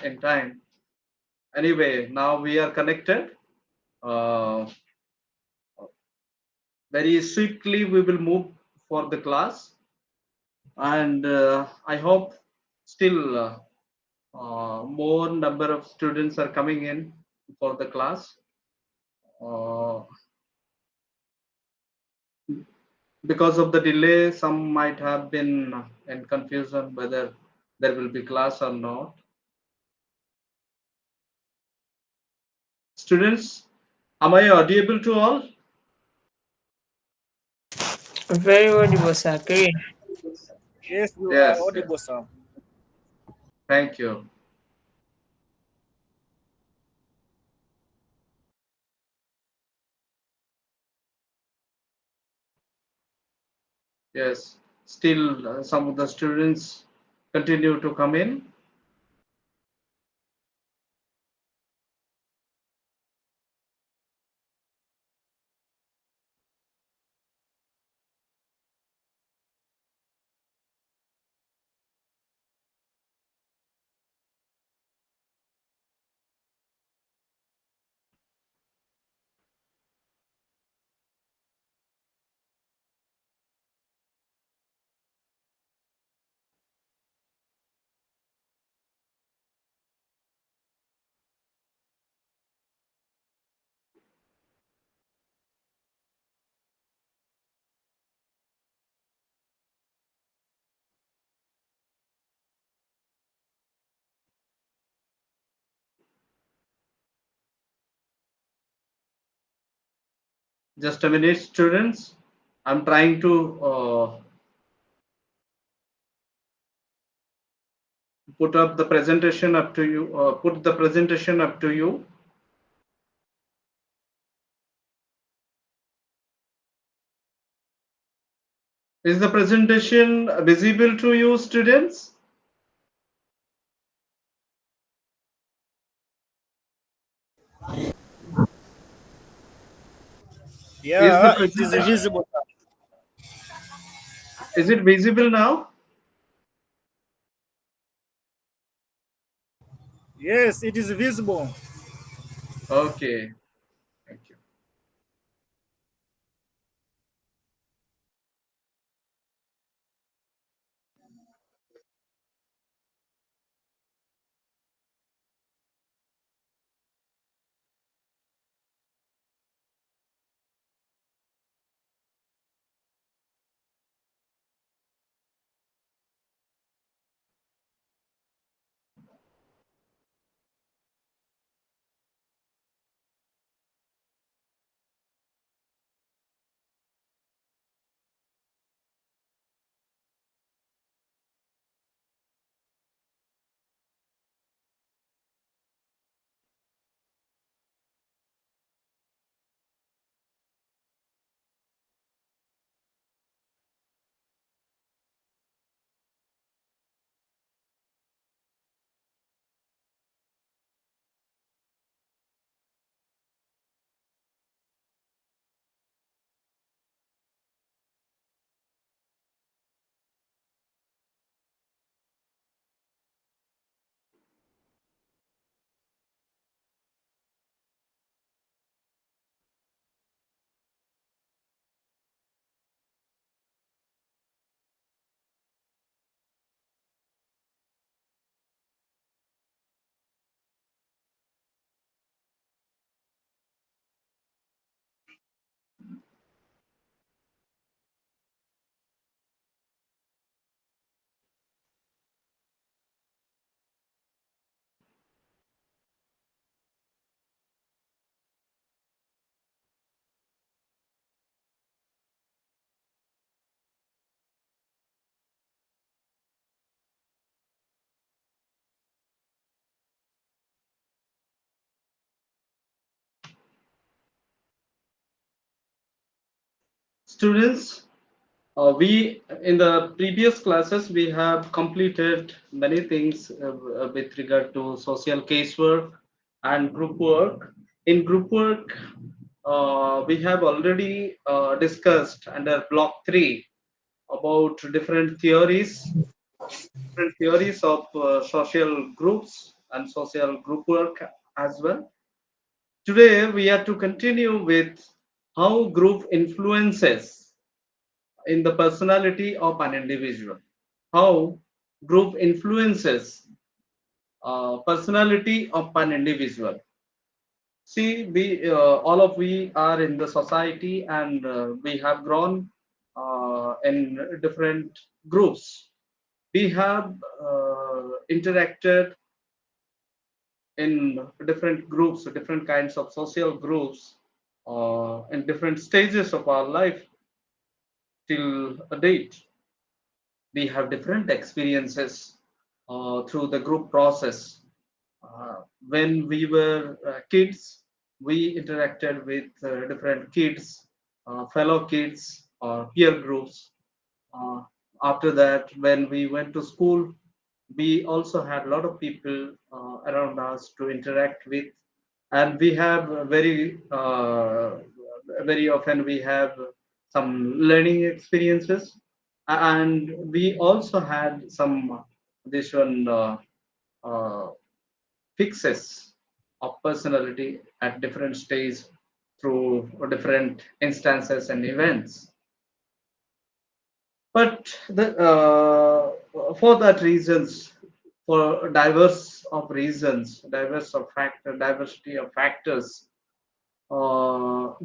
in time. Anyway, now we are connected. Uh, Very swiftly, we will move for the class, and I hope still more number of students are coming in for the class. Uh, because of the delay, some might have been in confusion whether there will be class or not. Students, am I audible to all? Very audible, sir. Great. Yes, you are Yes, audible, sir. thank you. Yes, still some of the students continue to come in. Just a minute, students. I'm trying to put up the presentation up to you. Put the presentation up to you. Is the presentation visible to you, students? Is the Yeah, it is presentation visible, sir. is it visible now? Yes, it is visible. Okay, thank you. Students, we in the previous classes we have completed many things with regard to social casework and group work. In group work, we have already discussed under block 3 about different theories of social groups and social group work as well. Today, we are to continue with how group influences in the personality of an individual. How group influences personality of an individual. See, we all of we are in the society, and we have grown in different groups. We have interacted in different groups, different kinds of social groups, in different stages of our life till a date. We have different experiences through the group process. When we were kids, we interacted with different kids, fellow kids, or peer groups. Uh, After that, when we went to school, we also had a lot of people around us to interact with, and we have very often we have some learning experiences, and we also had some this one uh, fixes of personality at different stages through different instances and events. But for that reasons, for diverse of reasons, diverse of factor, diversity of factors,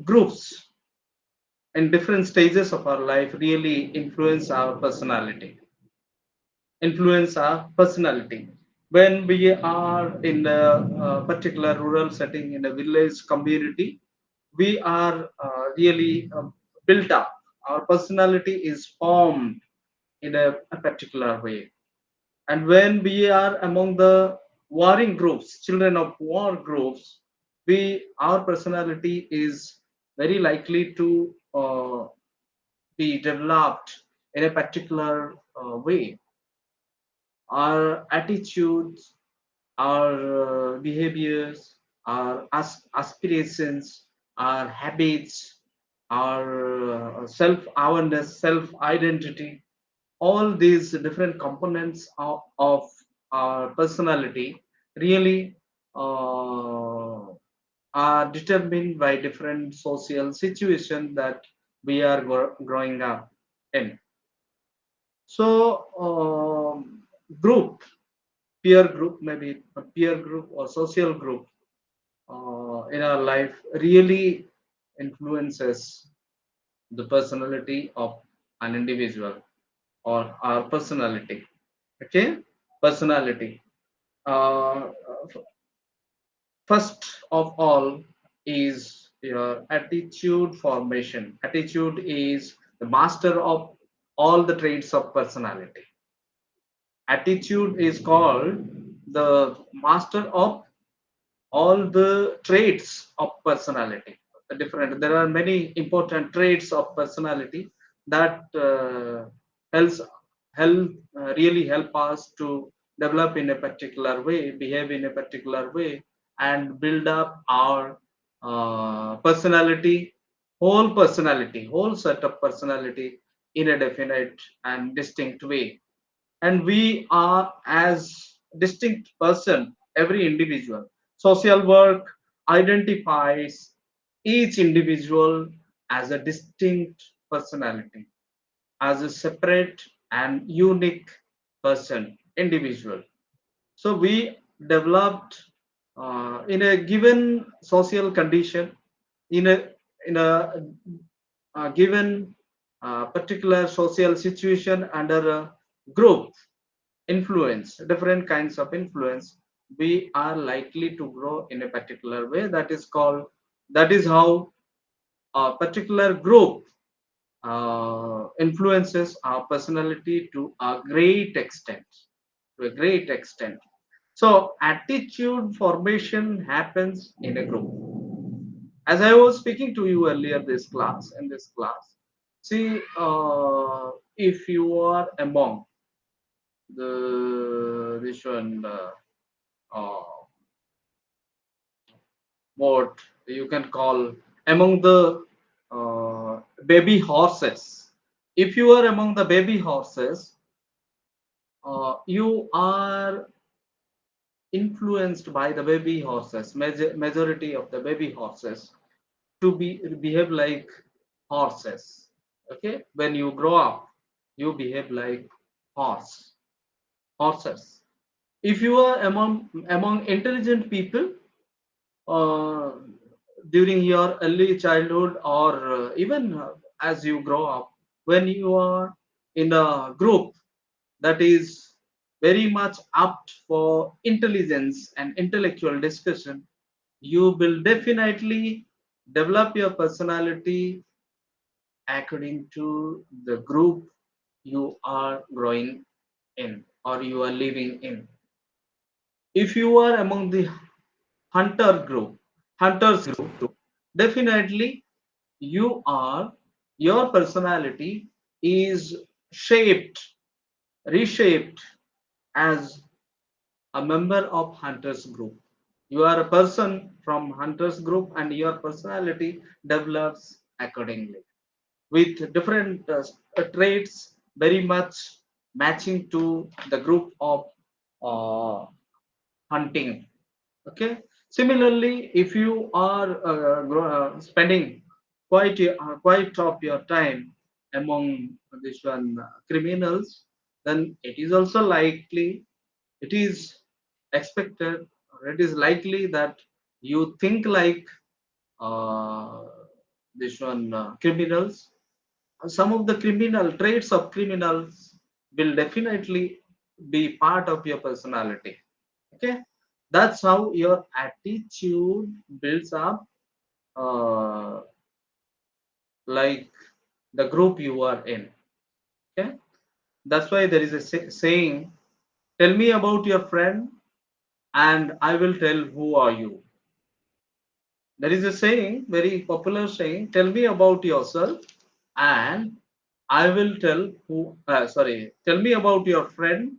groups in different stages of our life really influence our personality. When we are in a, particular rural setting in a village community, we are really built up. Our personality is formed in a particular way. And when we are among the warring groups, children of war groups, we our personality is very likely to be developed in a particular way. Our attitudes, our behaviors, our aspirations, our habits, our self-awareness, self-identity, all these different components of our personality really are determined by different social situations that we are growing up in. So, group, peer group, maybe a peer group or social group in our life really influences the personality of an individual or our personality. Okay, personality. Uh, First of all is your attitude formation. Attitude is the master of all the traits of personality. Attitude is called the master of all the traits of personality. Different, there are many important traits of personality that helps help really help us to develop in a particular way, behave in a particular way, and build up our whole set of personality in a definite and distinct way. And we are as distinct person, every individual. Social work identifies each individual as a distinct personality, as a separate and unique person, individual. So we developed in a given social condition, in a given particular social situation, under a group influence, different kinds of influence, we are likely to grow in a particular way. That is how a particular group influences our personality to a great extent. To a great extent. So attitude formation happens in a group. As I was speaking to you earlier, in this class, see, if you are among the this one uh, what you can call among the baby horses. If you are among the baby horses, you are influenced by the baby horses, majority of the baby horses, to behave like horses. Okay, when you grow up, you behave like horses. If you are among intelligent people, uh, during your early childhood, or even as you grow up, when you are in a group that is very much apt for intelligence and intellectual discussion, you will definitely develop your personality according to the group you are growing in or you are living in. If you are among the hunters group, definitely you are your personality is shaped, reshaped as a member of hunters group. You are a person from hunters group and your personality develops accordingly with different traits very much matching to the group of uh, hunting. Okay, similarly, if you are spending quite of your time among this one criminals, then it is also likely, it is expected, or it is likely that you think like uh, this one criminals. Some of the criminal traits of criminals will definitely be part of your personality. Okay, that's how your attitude builds up, uh, like the group you are in. Okay, that's why there is a saying, tell me about your friend and I will tell who are you. There is a saying, very popular saying, tell me about yourself and I will tell who, tell me about your friend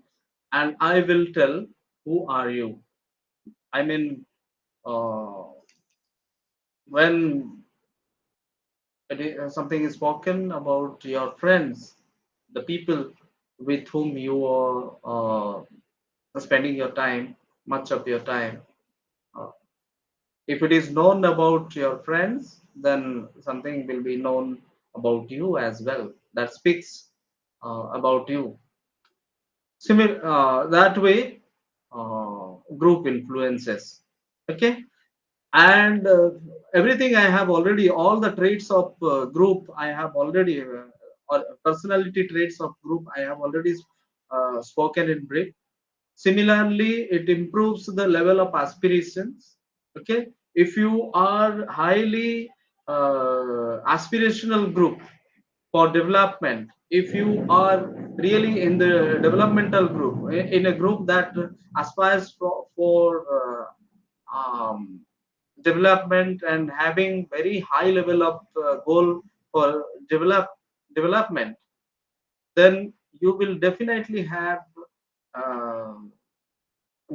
and I will tell who are you. I mean, uh, when something is spoken about your friends, the people with whom you are spending your time, much of your time. Uh, if it is known about your friends, then something will be known about you as well. That speaks about you. Similar that way, group influences. Okay, and everything I have already, all the traits of group I have already, or personality traits of group I have already spoken in brief. Similarly, it improves the level of aspirations. Okay, if you are highly aspirational group for development, if you are really in the developmental group, in a group that aspires for development and having very high level of goal for development, then you will definitely have uh,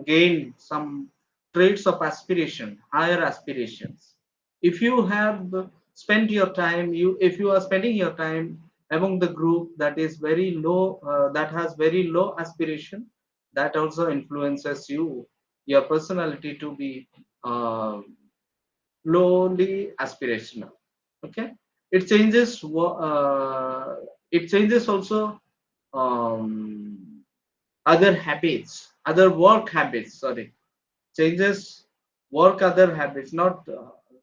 gain some traits of aspiration, higher aspirations. If you have spent your time, you if you are spending your time among the group that is very low, that has very low aspiration, that also influences you, your personality to be uh, lowly aspirational. Okay, it changes. It changes also um, other habits, other work habits. Sorry, changes work other habits, not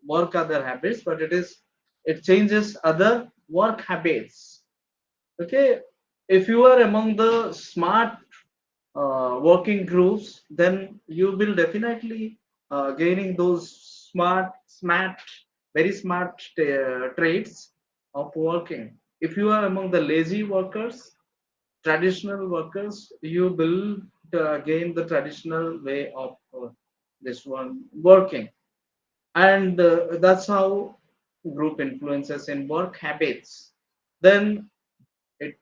work other habits, but it changes other work habits. Okay, if you are among the smart working groups, then you will definitely gaining those smart, very smart traits of working. If you are among the lazy workers, traditional workers, you will gain the traditional way of this one working, and that's how group influences in work habits. Then it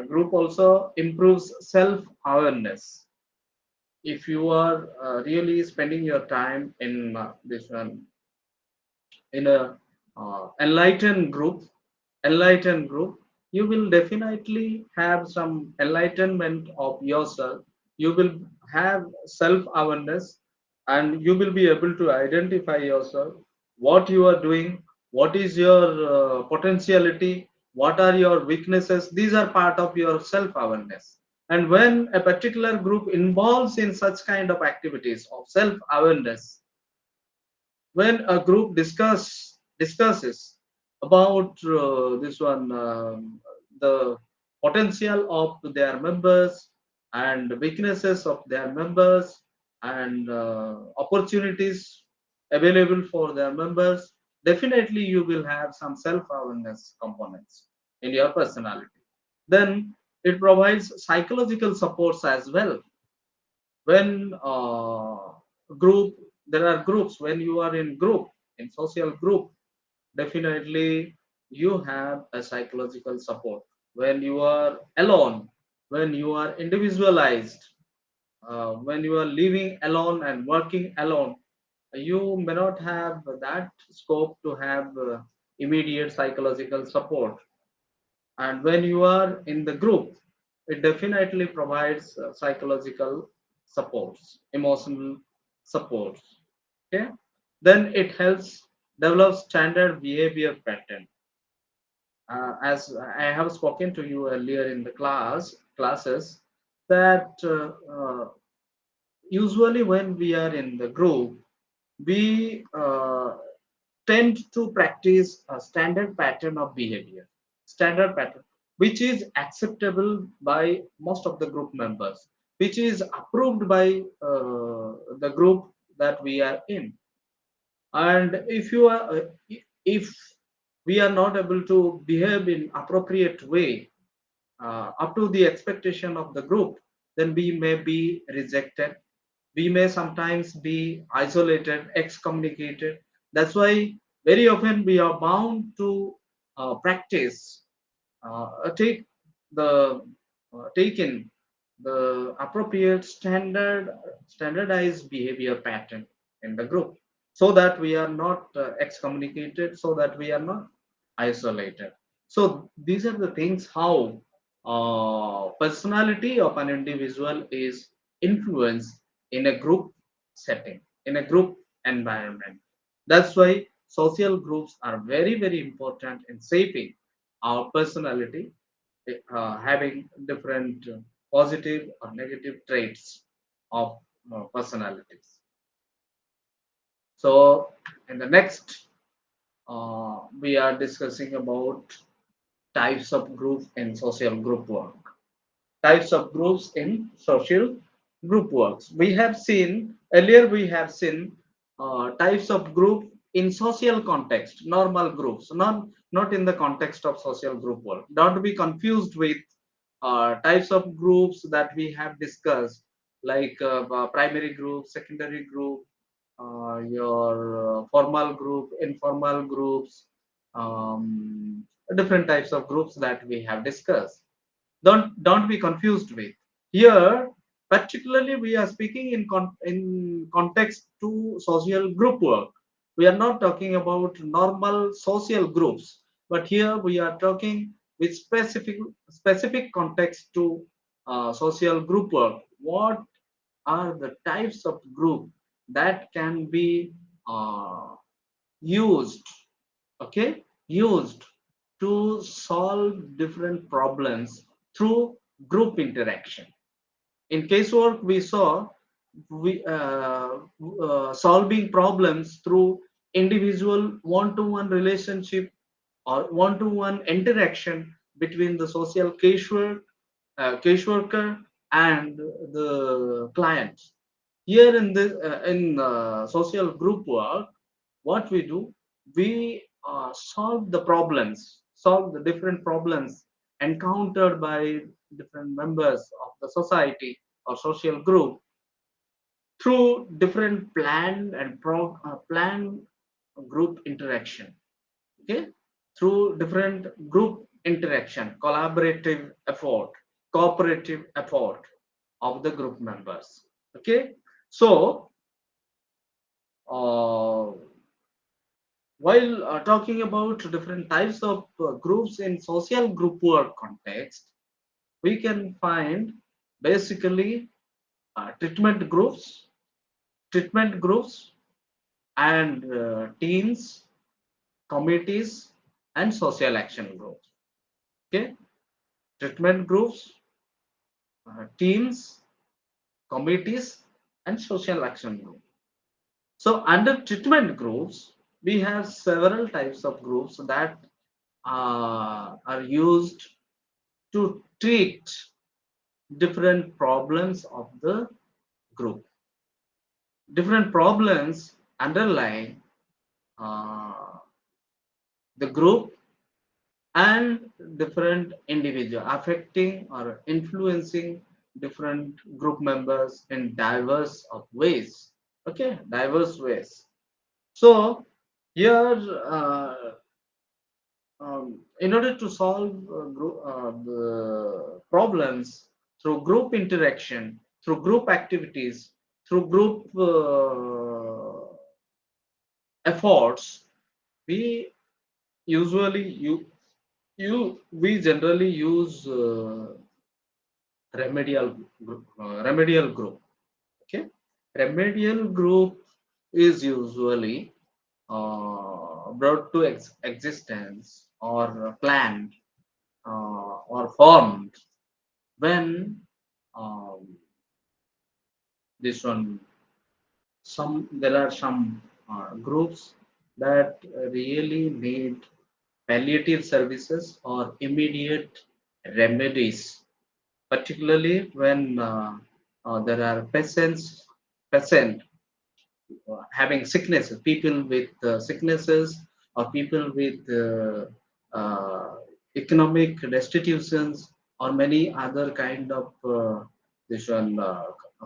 group also improves self awareness. If you are really spending your time in this one, in a enlightened group, you will definitely have some enlightenment of yourself. You will have self awareness, and you will be able to identify yourself, what you are doing, what is your potentiality, what are your weaknesses. These are part of your self awareness. And when a particular group involves in such kind of activities of self awareness, when a group discusses about this one, the potential of their members and weaknesses of their members, and opportunities available for their members, definitely you will have some self awareness components in your personality. Then it provides psychological supports as well. When group there are groups, when you are in group, in social group, definitely you have a psychological support. When you are alone, when you are individualized, when you are living alone and working alone, you may not have that scope to have immediate psychological support. And when you are in the group, it definitely provides psychological supports, emotional supports. Okay, then it helps develop standard behavior pattern. As I have spoken to you earlier in the classes, that usually when we are in the group, we tend to practice a standard pattern of behavior, standard pattern, which is acceptable by most of the group members, which is approved by the group that we are in. And if we are not able to behave in appropriate way up to the expectation of the group, then we may be rejected, we may sometimes be isolated, excommunicated. That's why very often we are bound to practice, take in the appropriate standardized behavior pattern in the group, so that we are not excommunicated, so that we are not isolated. So these are the things how personality of an individual is influenced in a group setting, in a group environment. That's why social groups are very very important in shaping our personality, having different positive or negative traits of personalities. So in the next, we are discussing about types of group in social group work. Types of groups in social group works. We have seen earlier, we have seen types of group in social context, normal groups, not in the context of social group work. Don't be confused with types of groups that we have discussed, like primary group, secondary group, your formal group, informal groups, different types of groups that we have discussed. Don't be confused with. Here particularly we are speaking in context to social group work. We are not talking about normal social groups, but here we are talking with specific context to social group work. What are the types of group that can be uh, used, okay, used to solve different problems through group interaction. In casework we saw, we solving problems through individual one-to-one relationship or one-to-one interaction between the social caseworker and the clients. Here in the in social group work, what we do, we solve the different problems encountered by different members of the society or social group through different planned group interaction. Okay, through different group interaction, collaborative effort, cooperative effort of the group members. Okay, so uh, while talking about different types of groups in social group work context, we can find basically treatment groups, treatment groups, and teams, committees, and social action groups. Okay, treatment groups, teams, committees, and social action groups. So under treatment groups, we have several types of groups that are used to treat different problems of the group. Different problems underlie uh, the group and different individual affecting or influencing different group members in diverse of ways. Okay, diverse ways. So here, in order to solve the problems through group interaction, through group activities, through group efforts, we usually we generally use remedial group. Okay, remedial group is usually brought to existence or planned or formed when um, this one some there are some groups that really need palliative services or immediate remedies, particularly when there are patient having sicknesses, people with sicknesses or people with economic destitutions or many other kind of this one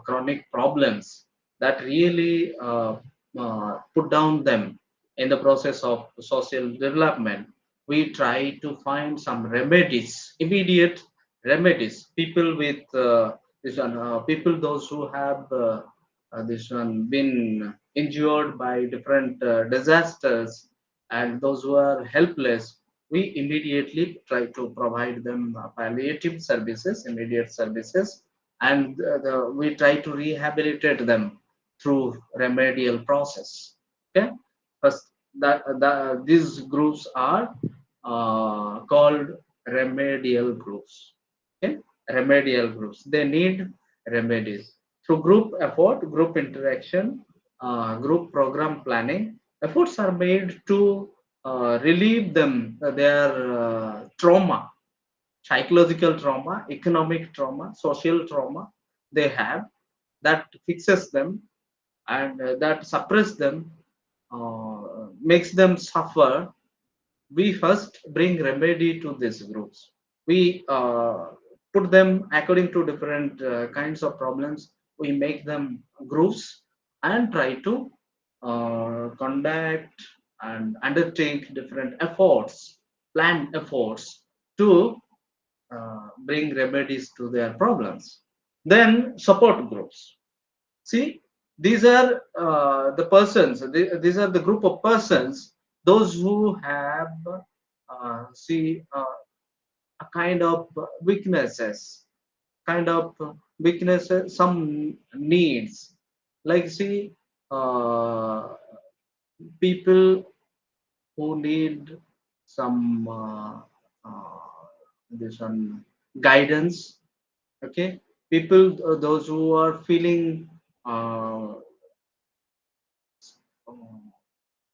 chronic problems that really put down them in the process of social development. We try to find some remedies, immediate remedies. People with this one, people those who have this one been injured by different disasters and those who are helpless, we immediately try to provide them palliative services, immediate services, and we try to rehabilitate them through remedial process. Okay, first these groups are called remedial groups. Okay, remedial groups, they need remedies through group effort, group interaction, group program planning. Efforts are made to relieve them their trauma, psychological trauma, economic trauma, social trauma they have, that fixes them and that suppress them, makes them suffer. We first bring remedy to these groups. We put them according to different kinds of problems. We make them groups and try to conduct and undertake different efforts, planned efforts to bring remedies to their problems. Then support groups. See, these are the persons, these are the group of persons, those who have, see, a kind of weaknesses, some needs. Like, see, uh, people who need some this one guidance. Okay, people, those who are feeling uh,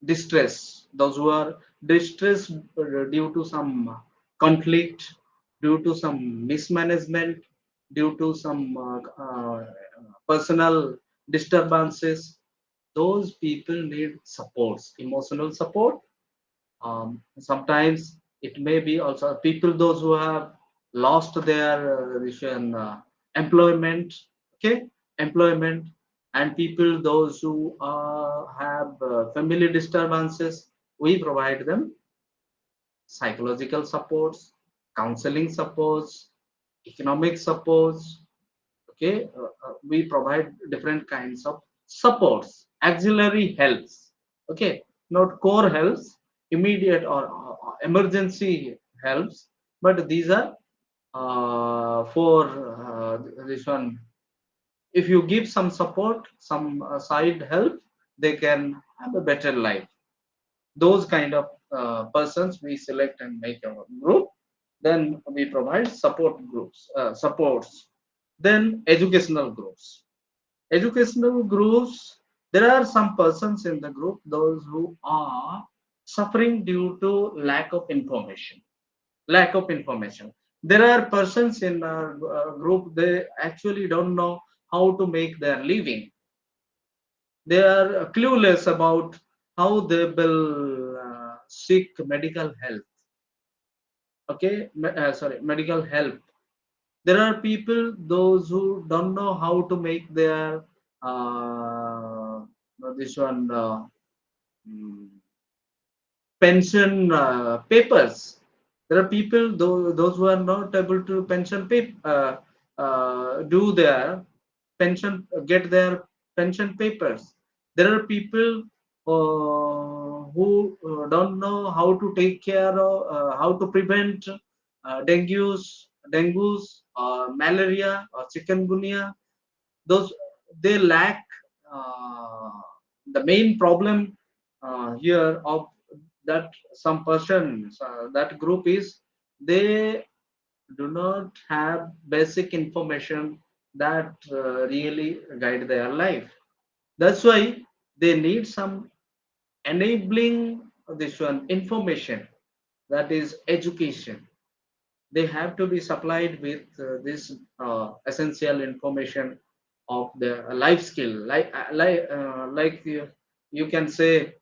distress, those who are distressed due to some conflict, due to some mismanagement, due to some personal disturbances, those people need supports, emotional support. Sometimes it may be also people those who have lost their employment. Okay, employment, and people those who have family disturbances. We provide them psychological supports, counseling supports, economic supports. Okay, we provide different kinds of supports, auxiliary helps. Okay, not core helps, immediate or emergency helps, but these are for this one If you give some support, some side help, they can have a better life. Those kind of persons we select and make our group. Then we provide support groups, supports. Then educational groups. Educational groups, there are some persons in the group, those who are suffering due to lack of information. Lack of information. There are persons in our group, they actually don't know how to make their living. They are clueless about how they will seek medical health. Okay, sorry, medical help. There are people, those who don't know how to make their uh, this one mm, pension papers. There are people, those who are not able to do their pension, get their pension papers. There are people who don't know how to take care of, how to prevent dengues, malaria, or chikungunya. Those, they lack uh, the main problem here of that some persons, that group is, they do not have basic information that really guide their life. That's why they need some enabling this one information, that is education. They have to be supplied with this essential information of the life skill, like you can say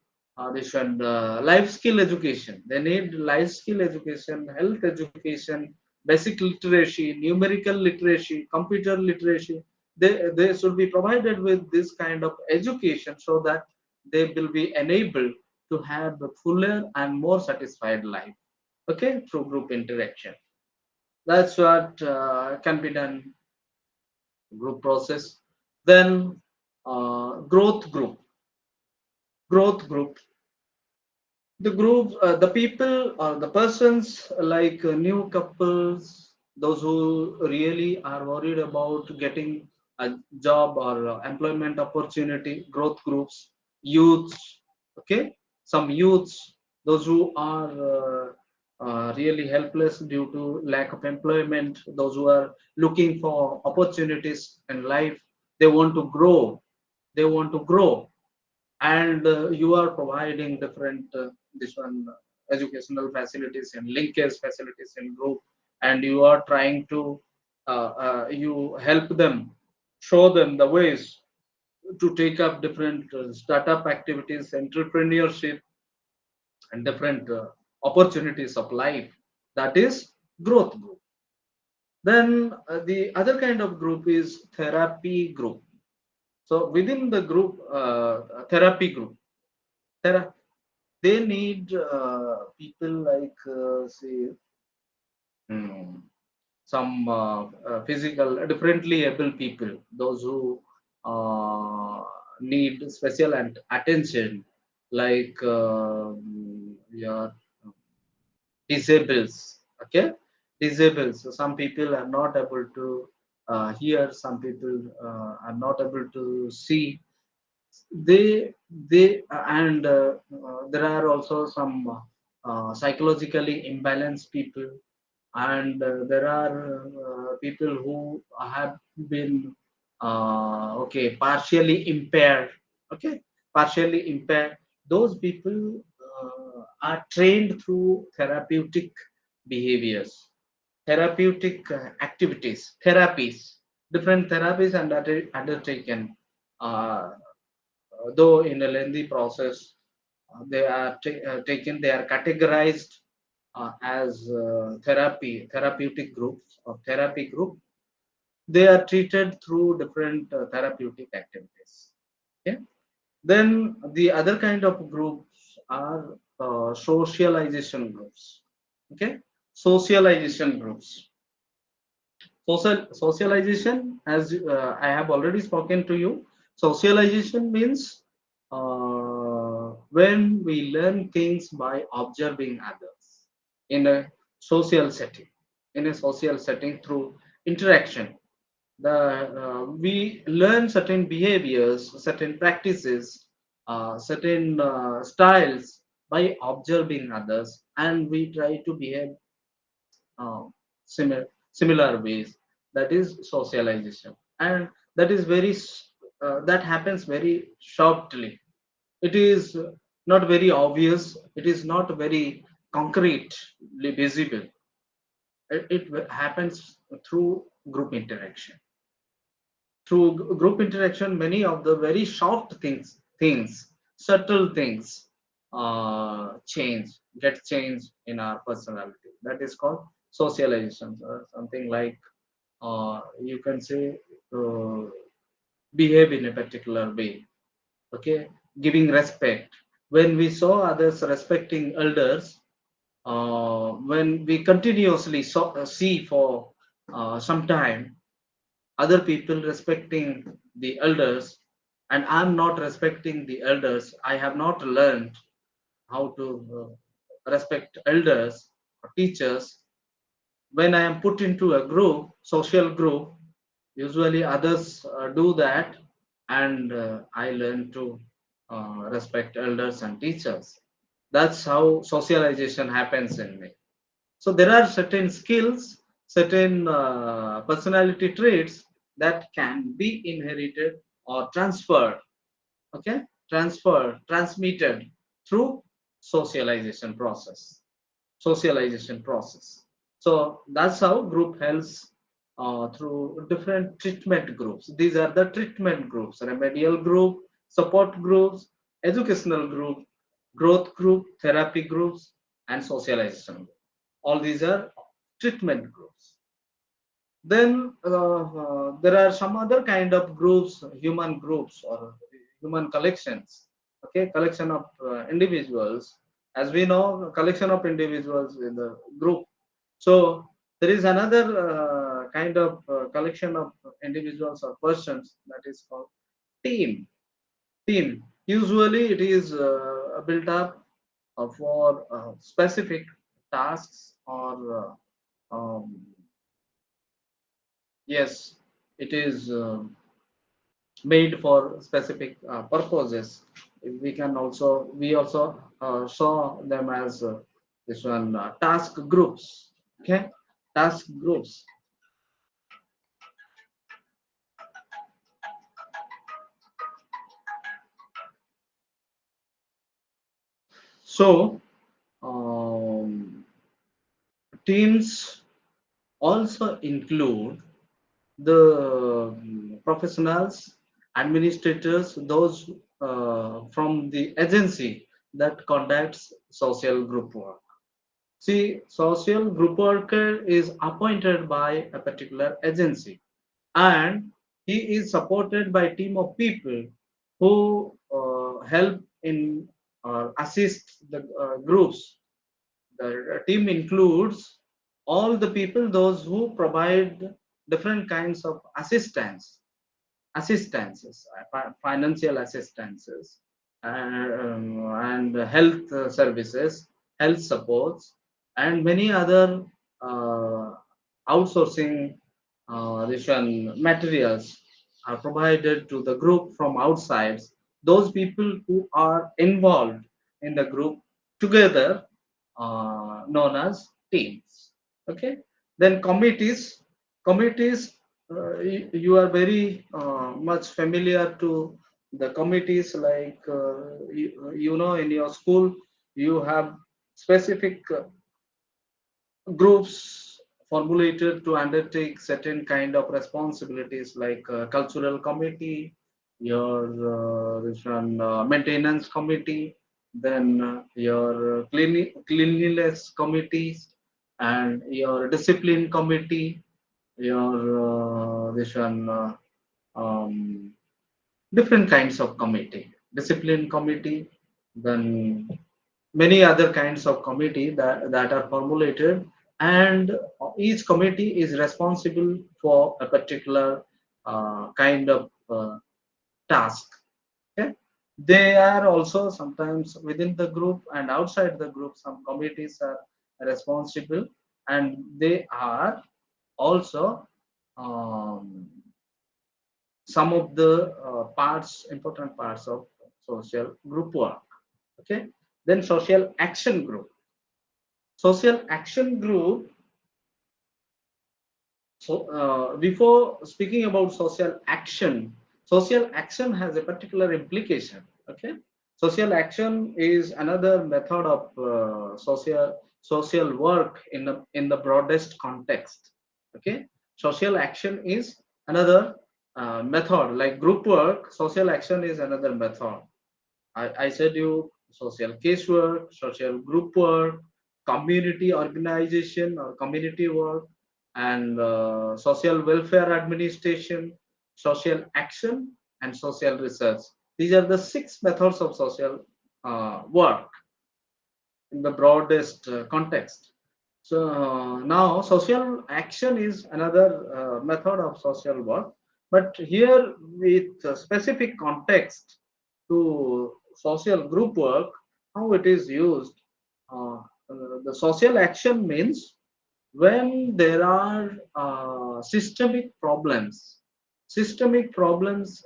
this one life skill education. They need life skill education, health education, basic literacy, numerical literacy, computer literacy. They should be provided with this kind of education, so that they will be enabled to have a fuller and more satisfied life, okay, through group interaction. That's what can be done, group process. Then growth group. The group, the people or the persons, like new couples, those who really are worried about getting a job or employment opportunity, growth groups. Youths, okay, some youths, those who are really helpless due to lack of employment, those who are looking for opportunities in life, they want to grow, they want to grow. And you are providing different this one educational facilities and linkage facilities in group, and you are trying to you help them, show them the ways to take up different startup activities, entrepreneurship, and different opportunities of life. That is growth group. Then the other kind of group is therapy group. So within the group, therapy group, they need people like say mm, some physical differently able people, those who uh, need special and attention, like your disables, okay, disables. So some people are not able to hear, some people are not able to see. They and there are also some psychologically imbalanced people, and there are people who have been okay, partially impaired, okay, partially impaired. Those people are trained through therapeutic behaviors, therapeutic activities, therapies, different therapies, and undertaken, uh, though in a lengthy process. They are taken, they are categorized as therapeutic groups or therapy group. They are treated through different therapeutic activities. Okay. Then the other kind of groups are socialization groups. Okay, socialization groups. Socialization, as I have already spoken to you, socialization means when we learn things by observing others in a social setting, in a social setting through interaction. We learn certain behaviors, certain practices, certain styles by observing others, and we try to behave uh, similar ways. That is socialization, and that is that happens very shortly. It is not very obvious. It is not very concretely visible. It happens through group interaction. Through group interaction, many of the very short things, subtle things, change in our personality. That is called socialization. Something like, you can say, uh, behave in a particular way. Okay, giving respect. When we saw others respecting elders, when we continuously see for some time other people respecting the elders, and I'm not respecting the elders, I have not learned how to respect elders or teachers. When I am put into a group, social group, usually others do that, and I learn to respect elders and teachers. That's how socialization happens in me. So there are certain skills, certain personality traits that can be inherited or transferred. Okay, transferred, transmitted through socialization process. Socialization process. So that's how group helps through different treatment groups. These are the treatment groups: remedial group, support groups, educational group, growth group, therapy groups, and socialization. All these are treatment groups. Then there are some other kind of groups, human groups or human collections. Okay, collection of individuals. As we know, a collection of individuals in the group. So there is another kind of collection of individuals or persons that is called team. Team. Usually, it is built up for specific tasks or yes, it is made for specific purposes. We also saw them as this one, task groups. Okay, task groups. So teams also include the professionals, administrators, those from the agency that conducts social group work. See, social group worker is appointed by a particular agency, and he is supported by a team of people who help in assist the groups. The team includes all the people, those who provide different kinds of assistances, financial assistances, and health services, health supports, and many other uh, outsourcing this one, materials are provided to the group from outside. Those people who are involved in the group together, known as teams. Okay, then committees. Committees, you are very much familiar to the committees, like you know, in your school you have specific groups formulated to undertake certain kind of responsibilities, like cultural committee, your this one, maintenance committee, then your cleanliness committees, and your discipline committee, your this one, different kinds of committee, discipline committee, then many other kinds of committee that are formulated, and each committee is responsible for a particular kind of task. Okay, they are also sometimes within the group and outside the group. Some committees are responsible, and they are also some of the parts, important parts of social group work. Okay. Then social action group. Social action group. So before speaking about social action has a particular implication. Okay. Social action is another method of social work in the broadest context. Okay. Social action is another method, like group work. Social action is another method. I said you social casework, social group work, community organization or community work, and social welfare administration, social action, and social research. These are the six methods of social work in the broadest context. So now social action is another method of social work, but here with specific context to social group work, how it is used. The social action means when there are systemic problems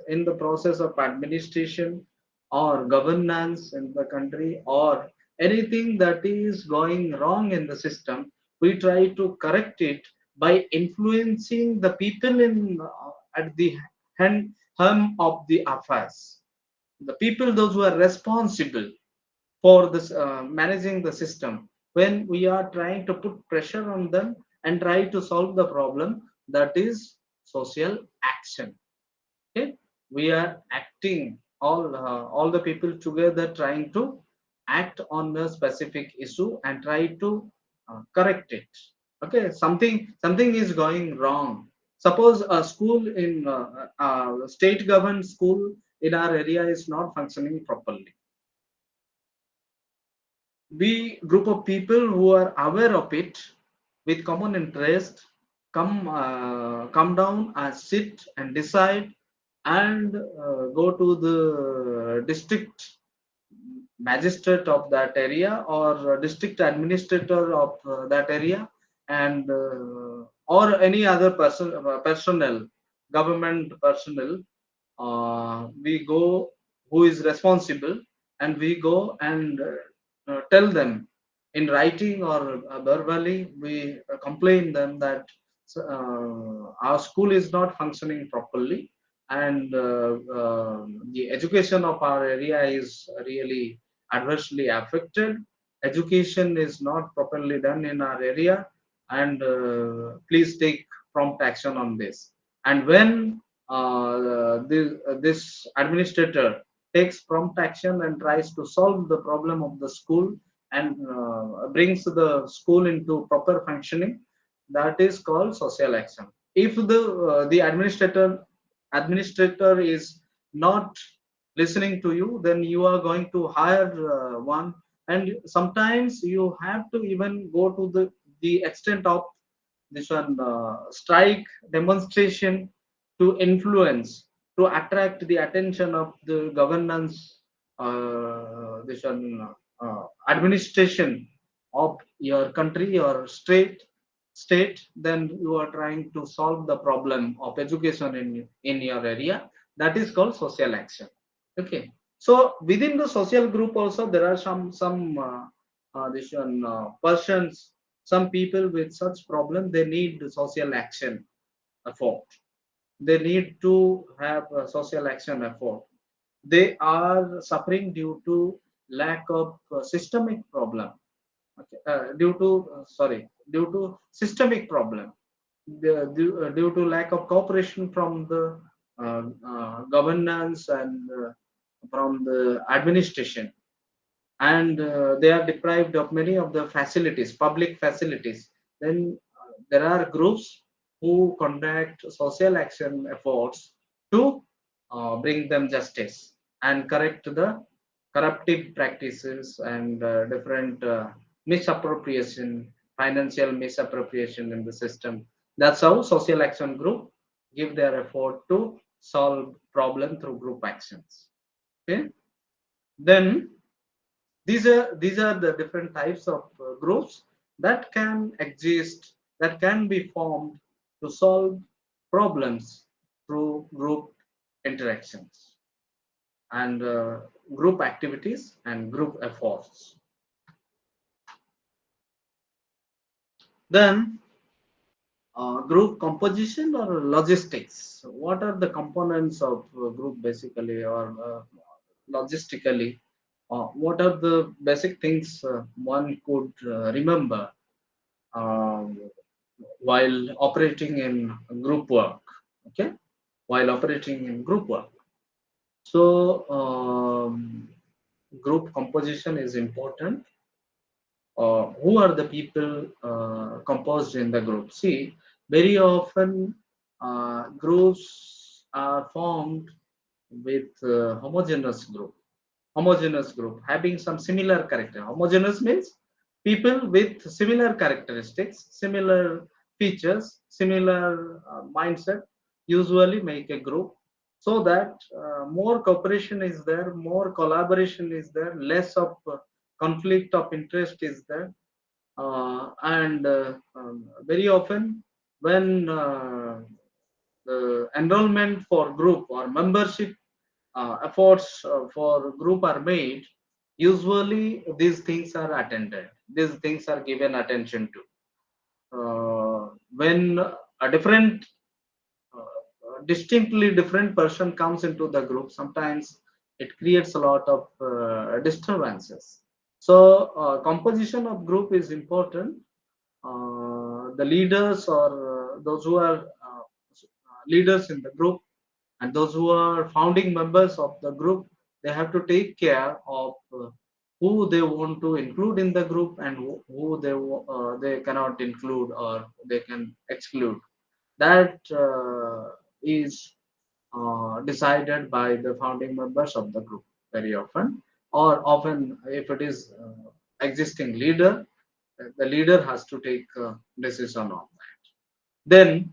in the process of administration or governance in the country, or anything that is going wrong in the system, we try to correct it by influencing the people in at the helm of the affairs, the people those who are responsible for this managing the system. When we are trying to put pressure on them and try to solve the problem, that is social action. Okay. We are acting, all the people together trying to act on a specific issue and try to correct it. Okay. Something is going wrong. Suppose a school in state governed school in our area is not functioning properly. We group of people who are aware of it with common interest come down and sit and decide, and go to the district magistrate of that area or district administrator of that area, and or any other personnel, government personnel. We go, who is responsible, and we go and tell them in writing or verbally. We complain them that our school is not functioning properly, and the education of our area is really adversely affected. Education is not properly done in our area, and please take prompt action on this. And when this administrator takes prompt action and tries to solve the problem of the school and brings the school into proper functioning, that is called social action. If the administrator is not listening to you, then you are going to hire one, and sometimes you have to even go to the extent of this one strike demonstration to influence, to attract the attention of the governance, this one administration of your country or state. Then you are trying to solve the problem of education in your area. That is called social action. Okay. So within the social group also there are some this one persons, some people with such problem, they need social action effort. They need to have a social action effort. They are suffering due to lack of systemic problem. Okay. Due to systemic problem, due to lack of cooperation from the governance and from the administration, and they are deprived of many of the facilities, public facilities. Then there are groups who conduct social action efforts to bring them justice and correct the corruptive practices and different misappropriation, financial misappropriation in the system. That's how social action group give their effort to solve problem through group actions. Okay. Then these are the different types of groups that can exist, that can be formed to solve problems through group interactions, and group activities and group efforts. Then group composition or logistics. What are the components of group basically, or logistically? What are the basic things one could remember um, while operating in group work? Okay, while operating in group work. So, group composition is important. Who are the people composed in the group? See, very often groups are formed with homogeneous group having some similar character. Homogeneous means people with similar characteristics, similar features, similar mindset usually make a group, so that more cooperation is there, more collaboration is there, less of conflict of interest is there. And very often when the enrollment for group or membership efforts for group are made, usually these things are attended, these things are given attention to. When a different distinctly different person comes into the group, sometimes it creates a lot of disturbances. So composition of group is important. The leaders, or those who are leaders in the group, and those who are founding members of the group, they have to take care of who they want to include in the group, and who they cannot include or they can exclude. That is decided by the founding members of the group very often, or often if it is existing leader, the leader has to take decision on that. Then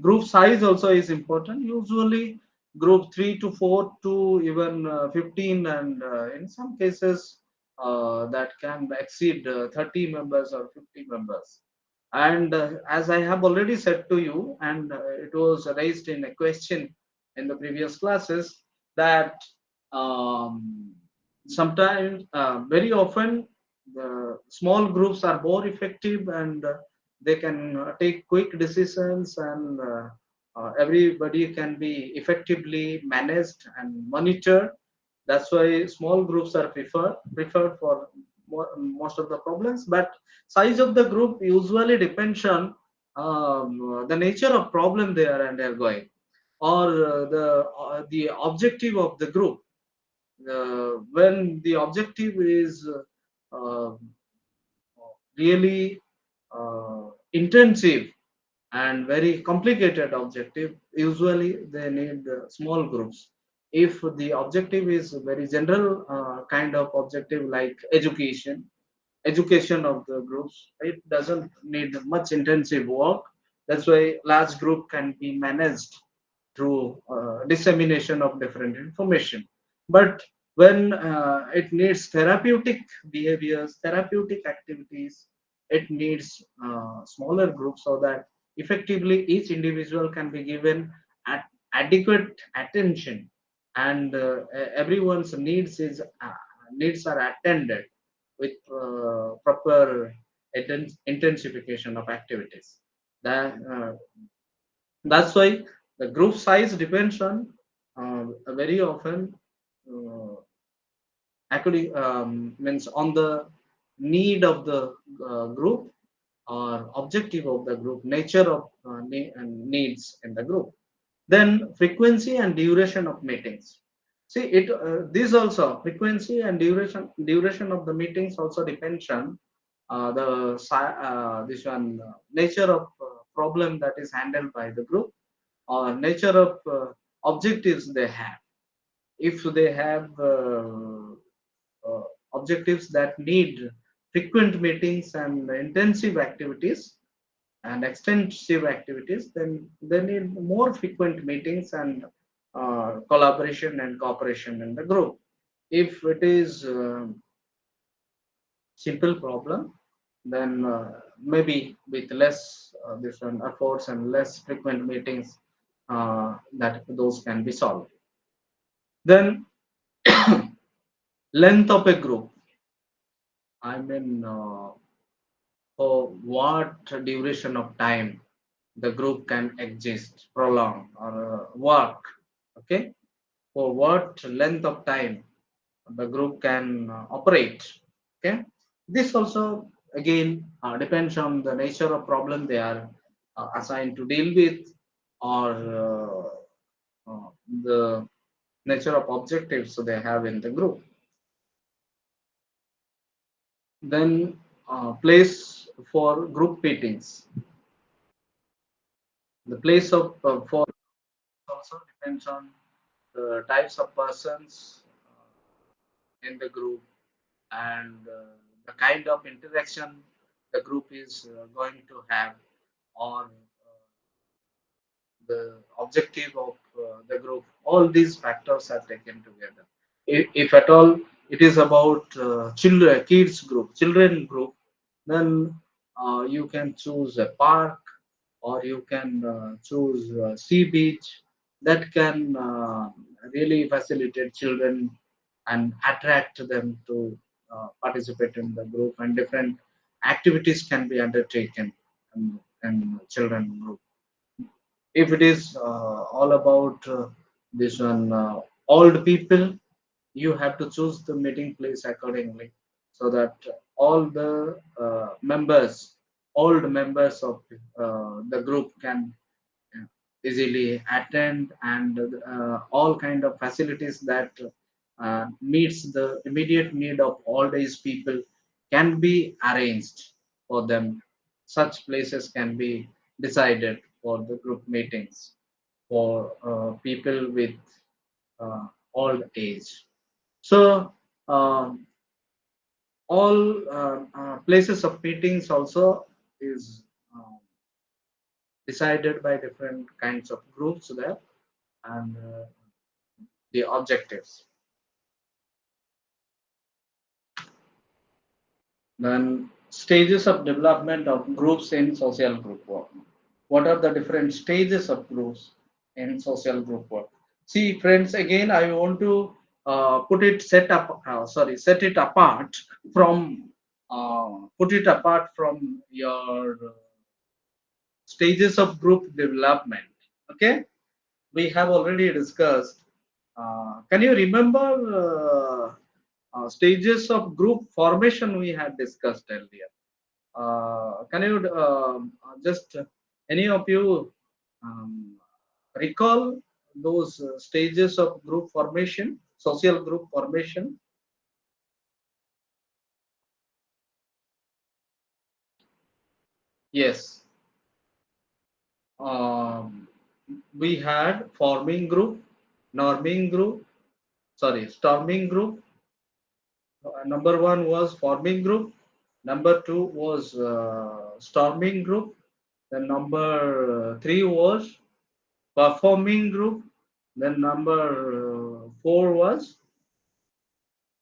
group size also is important. Usually, group 3 to 4 to even 15, and in some cases that can exceed 30 members or 50 members. And as I have already said to you, and it was raised in a question in the previous classes, that um, sometimes, very often, the small groups are more effective, and they can take quick decisions, and everybody can be effectively managed and monitored. That's why small groups are preferred for most of the problems. But size of the group usually depends on the nature of problem they are undergoing, or the objective of the group. When the objective is uh, really intensive and very complicated objective, usually they need small groups. If the objective is very general kind of objective, like education of the groups, it doesn't need much intensive work. That's why large group can be managed through dissemination of different information. But when it needs therapeutic behaviors, therapeutic activities, it needs smaller groups, so that effectively each individual can be given adequate attention, and everyone's needs are attended with proper intensification of activities. That uh, that's why the group size depends on very often uh, actually means on the need of the group, or objective of the group, nature of and needs in the group. Then frequency and duration of meetings. See, it this also, frequency and duration of the meetings also depends on this one nature of problem that is handled by the group, or nature of objectives they have. If they have objectives that need frequent meetings and intensive activities and extensive activities, then they need more frequent meetings and collaboration and cooperation in the group. If it is simple problem, then maybe with less different efforts and less frequent meetings, that those can be solved. Then length of a group. I mean, for what duration of time the group can exist, prolong, or work. Okay, for what length of time the group can operate. Okay, this also again depends on the nature of problem they are assigned to deal with, or the nature of objectives they have in the group. Then place for group meetings. The place of for also depends on the types of persons in the group, and the kind of interaction the group is going to have, or the objective of the group. All these factors are taken together. If at all it is about children, kids group, children group, then you can choose a park, or you can choose sea beach that can really facilitate children and attract them to participate in the group, and different activities can be undertaken in children group. If it is all about this one old people, you have to choose the meeting place accordingly, so that all the members, old members of the group can uh, easily attend, and all kind of facilities that meets the immediate need of old age people can be arranged for them. Such places can be decided for the group meetings for people with old age. So all places of meetings also is uh, decided by different kinds of groups there, and the objectives. Then stages of development of groups in social group work. What are the different stages of groups in social group work? See, friends, again, I want to set it apart from put it apart from your stages of group development. Okay, we have already discussed. Can you remember stages of group formation we had discussed earlier? Can you just any of you um, recall those stages of group formation, social group formation? Yes. Um, we had forming group, norming group, sorry, storming group. Number one was forming group. Number two was storming group. Then number three was performing group. Then number four was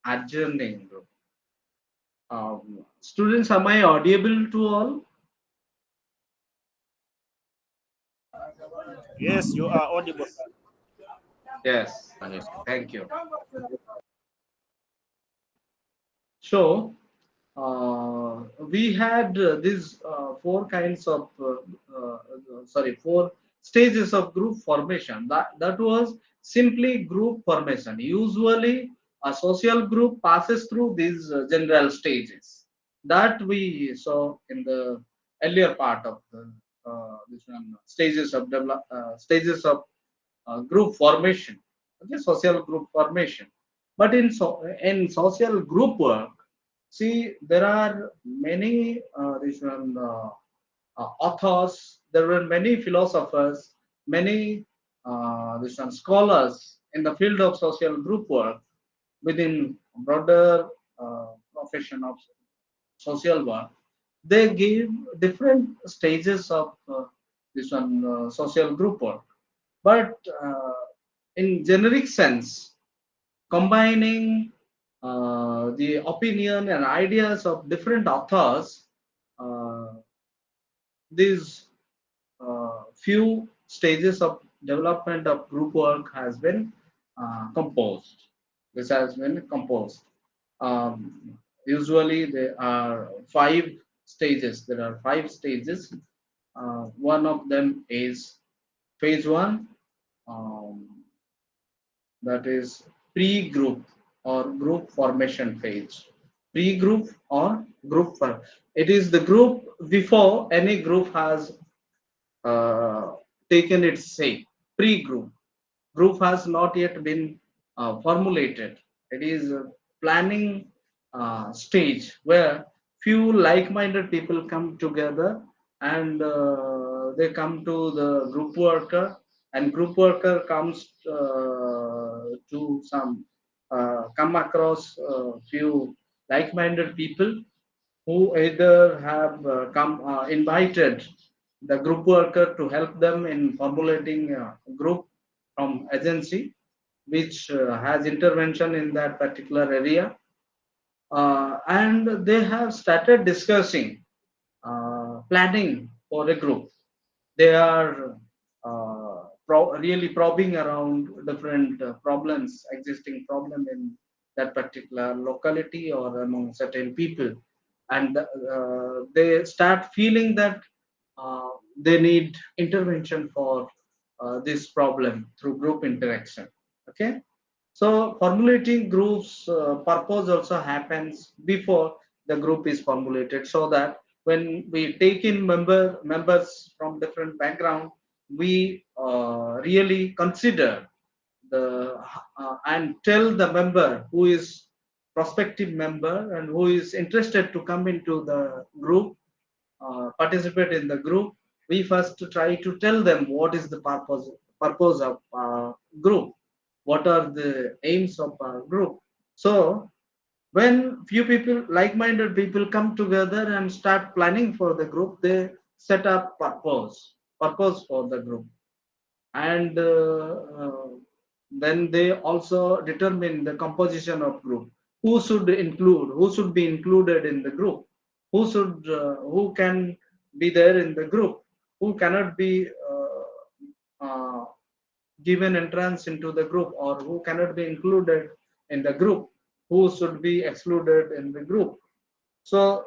adjourning group. Students, am I audible to all? Yes, you are audible, sir. Yes. Thank you. So, we had these four stages of group formation. That was simply group formation. Usually, a social group passes through these general stages that we saw in the earlier part of the this one, stages of group formation. Okay, social group formation. But in social group work, see, there are many authors, there were many philosophers, many this one, scholars in the field of social group work within broader profession of social work. They give different stages of this one social group work, but in generic sense, combining the opinion and ideas of different authors, uh, these few stages of development of group work has been composed. This has been composed. Usually there are five stages. There are five stages. One of them is phase one, um, that is pre-group or group formation phase. Pre-group or group for it is the group before any group has uh, taken its shape. Pre-group group has not yet been formulated. It is a planning stage where few like-minded people come together and they come to the group worker, and group worker comes to some come across few like-minded people who either have come invited the group worker to help them in formulating a group from agency which has intervention in that particular area, and they have started discussing planning for a group. They are really probing around different problems, existing problem in that particular locality or among certain people, and they start feeling that they need intervention for this problem through group interaction. Okay, so formulating groups purpose also happens before the group is formulated, so that when we take in members from different background, we really consider the and tell the member who is prospective member and who is interested to come into the group, participate in the group. We first try to tell them what is the purpose of group, what are the aims of our group. So when few people, like-minded people, come together and start planning for the group, they set up purpose for the group, and then they also determine the composition of group. Who should be included in the group, who can be there in the group, who cannot be uh, given entrance into the group, or who cannot be included in the group, who should be excluded in the group. So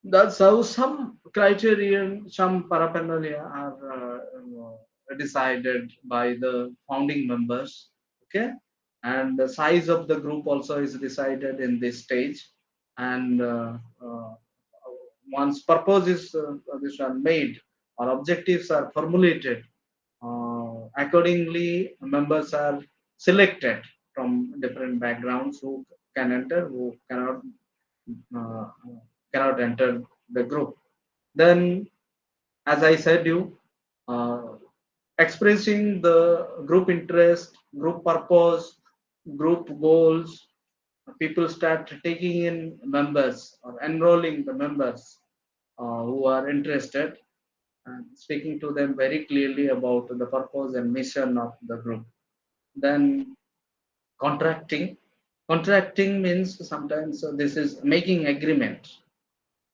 that's how some criterion, some paraphernalia are decided by the founding members. Okay, and the size of the group also is decided in this stage. And once purpose is this are made or objectives are formulated, accordingly members are selected from different backgrounds who can enter, who uh, cannot enter the group. Then, as I said, you uh, expressing the group interest, group purpose, group goals, people start taking in members or enrolling the members who are interested, and speaking to them very clearly about the purpose and mission of the group. Then contracting. Contracting means sometimes this is making agreement.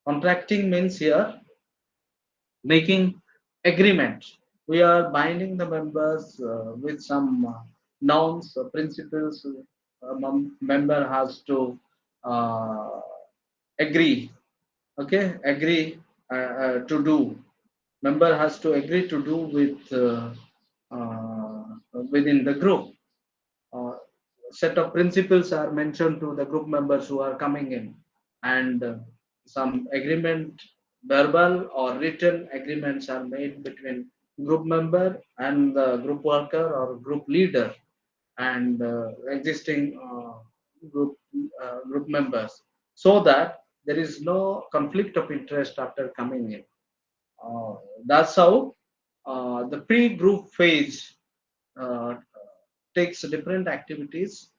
Contracting means here making agreement. We are binding the members with some norms, principles. Member has to uh, agree. Okay, agree to do. Member has to agree to do with within the group. uh, Set of principles are mentioned to the group members who are coming in, and some agreement, verbal or written agreements are made between group member and the group worker or group leader and existing group members, so that there is no conflict of interest after coming in. uh, that's how the pre-group phase uh, takes different activities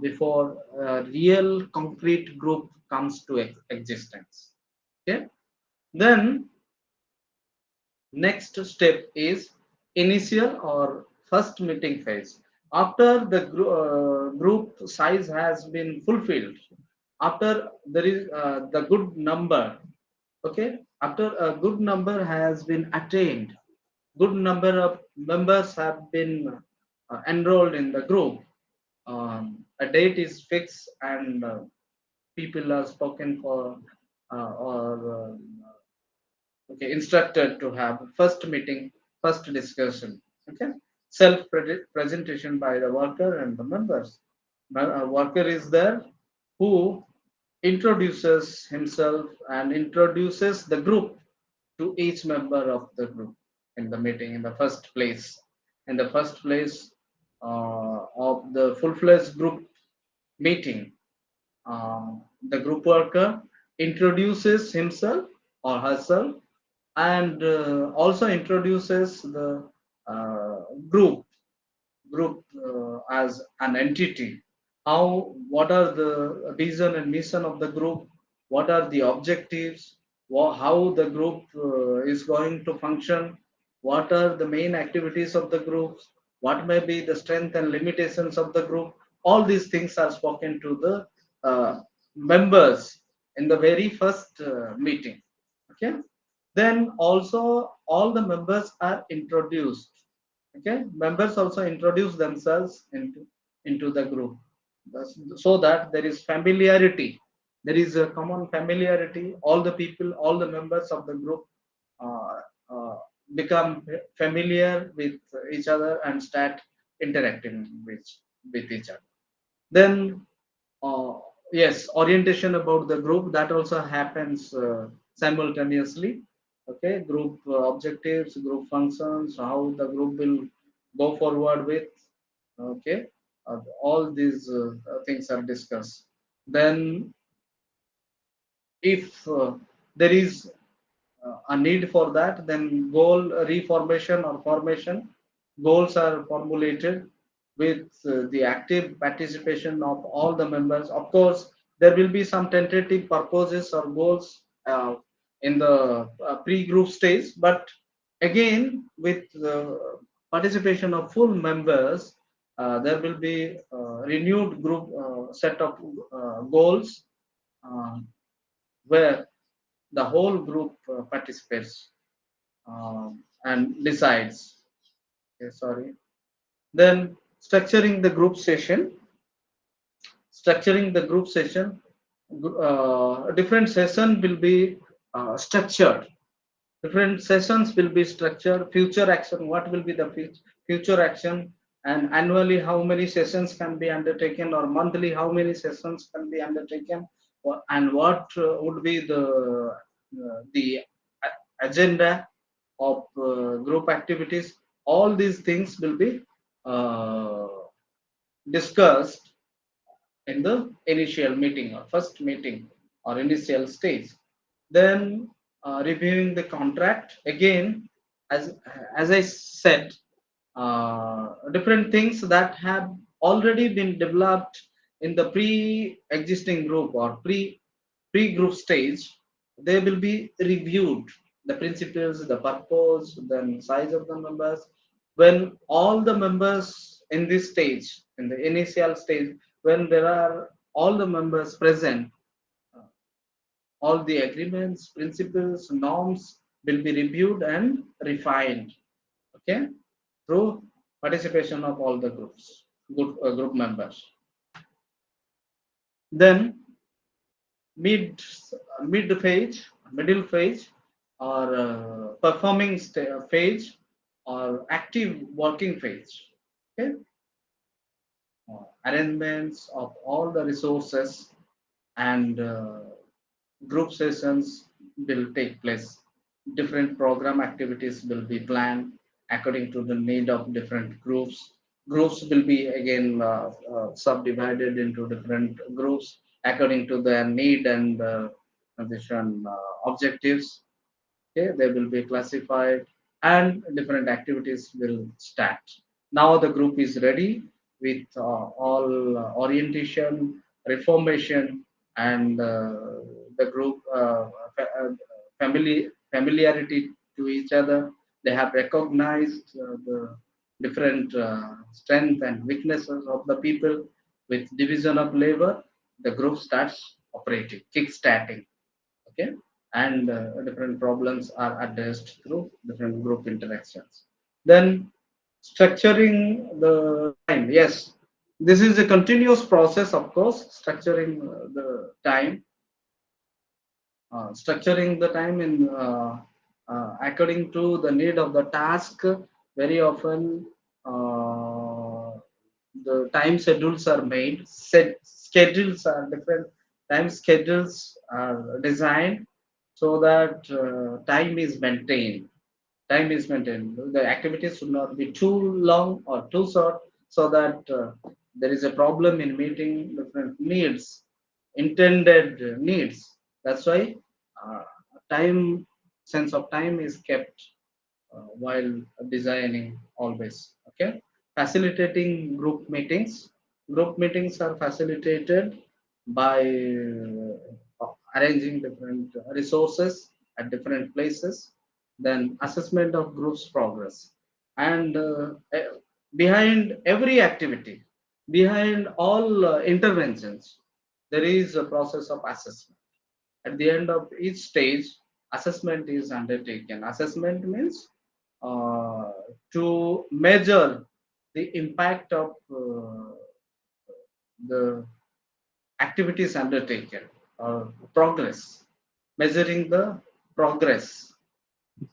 before a real concrete group comes to existence. Okay. Then next step is initial or first meeting phase. After the group size has been fulfilled, after there is the good number, okay, after a good number has been attained, good number of members have been enrolled in the group. A date is fixed and people are spoken for or okay, instructed to have first meeting, first discussion. Okay, self presentation by the worker and the members. Worker is there who introduces himself and introduces the group to each member of the group in the meeting in the first place. In the first place of the full-fledged group meeting, the group worker introduces himself or herself and also introduces the uh, group as an entity. How, what are the vision and mission of the group? What are the objectives? How the group is going to function? What are the main activities of the groups? What may be the strength and limitations of the group? All these things are spoken to the members in the very first meeting. Okay, then also all the members are introduced. Okay, members also introduce themselves into the group. So that there is familiarity, there is a common familiarity, all the people, all the members of the group uh, uh, become familiar with each other and start interacting with each other. Then uh, yes, orientation about the group, that also happens simultaneously. Okay, group objectives, group functions, how the group will go forward with. Okay, all these things are discussed. Then if there is a need for that, then goal reformation or formation goals are formulated with the active participation of all the members. Of course, there will be some tentative purposes or goals in the pre-group stage, but again, with the participation of full members, there will be renewed group set of goals uh, where the whole group participates and decides. Okay, sorry. Then structuring the group session, different session will be structured. Different sessions will be structured. Future action, what will be the future action, and annually how many sessions can be undertaken, or monthly how many sessions can be undertaken, and what would be the agenda of group activities. All these things will be uh, discussed in the initial meeting or first meeting or initial stage. Then reviewing the contract again, as I said, different things that have already been developed in the pre-existing group or pre-group stage, they will be reviewed. The principles, the purpose, then size of the members. When all the members in this stage, in the initial stage, when there are all the members present, all the agreements, principles, norms will be reviewed and refined. Okay, through participation of all the group members. Then mid mid phase, middle phase, or performing phase, or active working phase. Okay, arrangements of all the resources and group sessions will take place. Different program activities will be planned according to the need of different groups. Groups will be again subdivided into different groups according to their need and vision objectives. Okay, they will be classified and different activities will start. Now the group is ready with all orientation, reformation, and the group familiarity to each other. They have recognized the different strength and weaknesses of the people. With division of labor, the group starts operating, kick starting. Okay, and different problems are addressed through different group interactions. Then structuring the time. Yes, this is a continuous process, of course. The time, Structuring the time in according to the need of the task. Very often, the time schedules are made. Set schedules are different. Time schedules are designed so that time is maintained. The activities should not be too long or too short, so that there is a problem in meeting different needs, intended needs. That's why uh, time sense of time is kept while designing always. Okay, facilitating group meetings. Group meetings are facilitated by arranging different resources at different places. Then assessment of groups progress, and behind every activity, behind all interventions, there is a process of assessment. At the end of each stage, assessment is undertaken. Assessment means uh, to measure the impact of the activities undertaken, or progress, measuring the progress,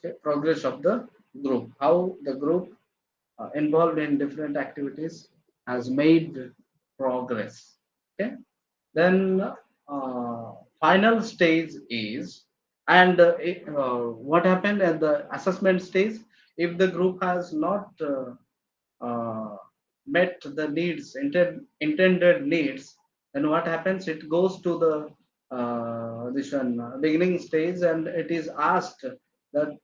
okay, progress of the group, how the group involved in different activities has made progress. Okay, then final stage is, and what happened at the assessment stage, if the group has not uh, met the needs, intended needs, then what happens, it goes to the this one beginning stage, and it is asked that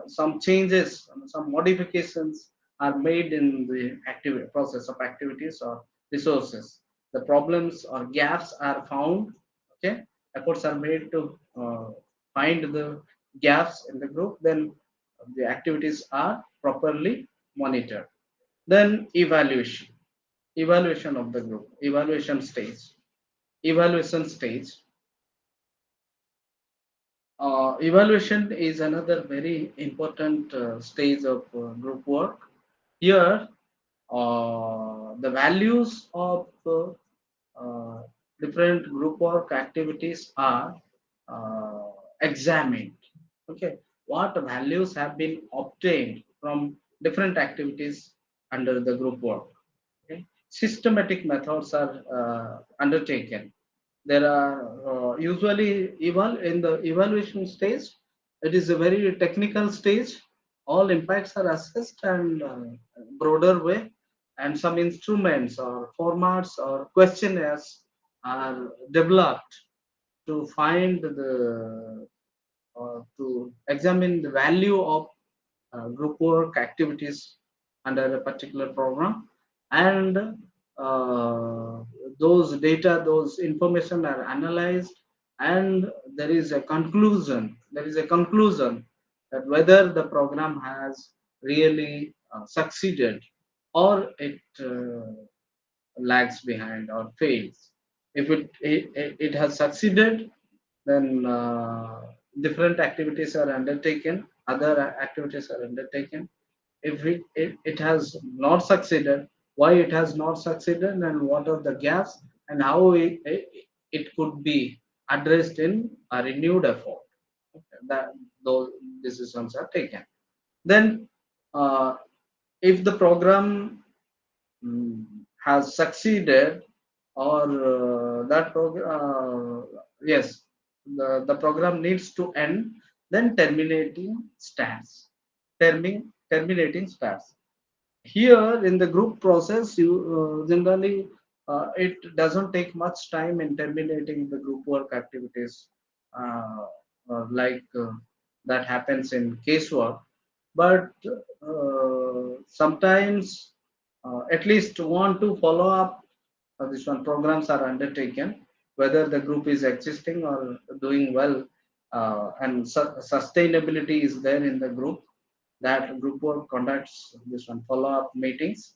some changes, some modifications are made in the activity process of activities or resources. The problems or gaps are found. Okay, efforts are made to find the gaps in the group. Then the activities are properly monitored. Then evaluation of the group, evaluation stage. Evaluation is another very important stage of group work. Here, the values of uh, different group work activities are uh, examined. Okay, what values have been obtained from different activities under the group work. Okay, systematic methods are undertaken. There are usually in the evaluation stage, it is a very technical stage. All impacts are assessed and broader way, and some instruments or formats or questionnaires are developed to find the to examine the value of group work activities under a particular program, and uh, those data, those information are analyzed, and there is a conclusion that whether the program has really succeeded, or it lags behind or fails. If it has succeeded, then different activities are undertaken, other activities are undertaken. If it has not succeeded, why it has not succeeded, and what are the gaps, and how it could be addressed in a renewed effort. Okay, that those decisions are taken. Then uh, if the program has succeeded, or that program, yes, the program needs to end, then terminating starts. Here in the group process, you generally it doesn't take much time in terminating the group work activities, uh, like that happens in casework. But sometimes at least one to follow up this one programs are undertaken, whether the group is existing or doing well, and sustainability is there in the group. That group work conducts this one follow up meetings.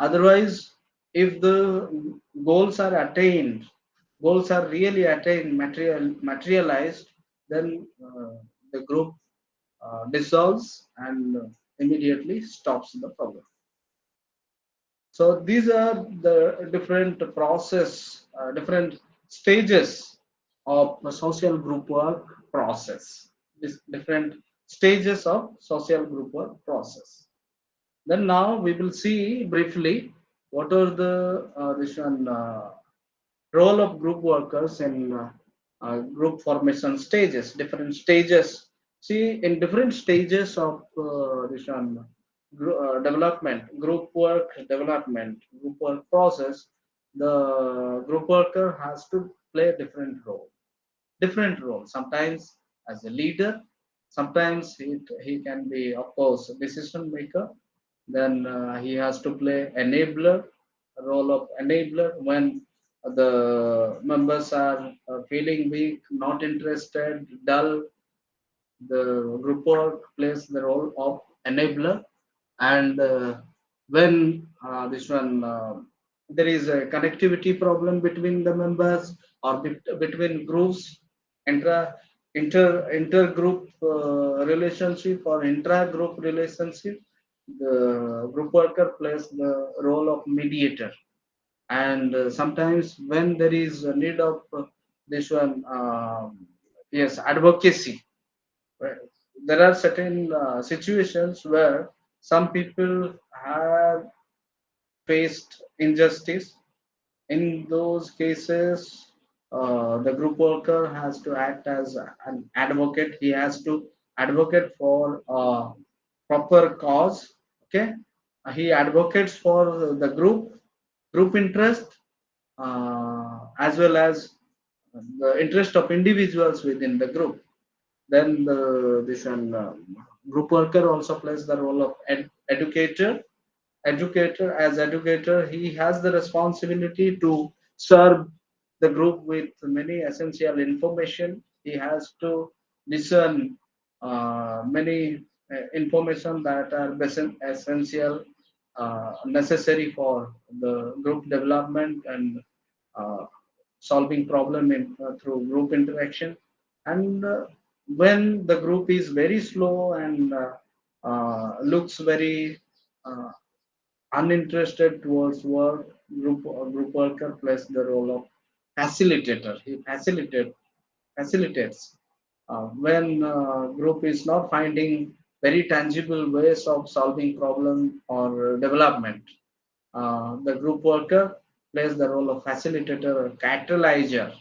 Otherwise, if the goals are attained, goals are really attained, materialized, then the group dissolves and immediately stops the program. So these are the different process, different stages of the social group work process. These different stages of social group work process. Then now we will see briefly what are the this one role of group workers in group formation stages, different stages. See, in different stages of this one development, group work development, group work process, the group worker has to play a different role. Sometimes as a leader, sometimes he can be, of course, a decision maker. Then he has to play enabler, role of enabler when the members are feeling weak, not interested, dull. The group work plays the role of enabler, and when this one there is a connectivity problem between the members or between groups, intra intergroup relationship or intra-group relationship, the group worker plays the role of mediator. And sometimes when there is a need of this one yes, advocacy. Right. There are certain situations where some people have faced injustice. In those cases, the group worker has to act as an advocate. He has to advocate for a proper cause. Okay, he advocates for the group interest, as well as the interest of individuals within the group. Then this one group worker also plays the role of educator. As educator, he has the responsibility to serve the group with many essential information. He has to discern many information that are essential, necessary for the group development and uh, solving problem through group interaction. And when the group is very slow and looks very uh, uninterested towards work, group worker plays the role of facilitator. He facilitates when group is not finding very tangible ways of solving problem or development. The group worker plays the role of facilitator or catalyzer.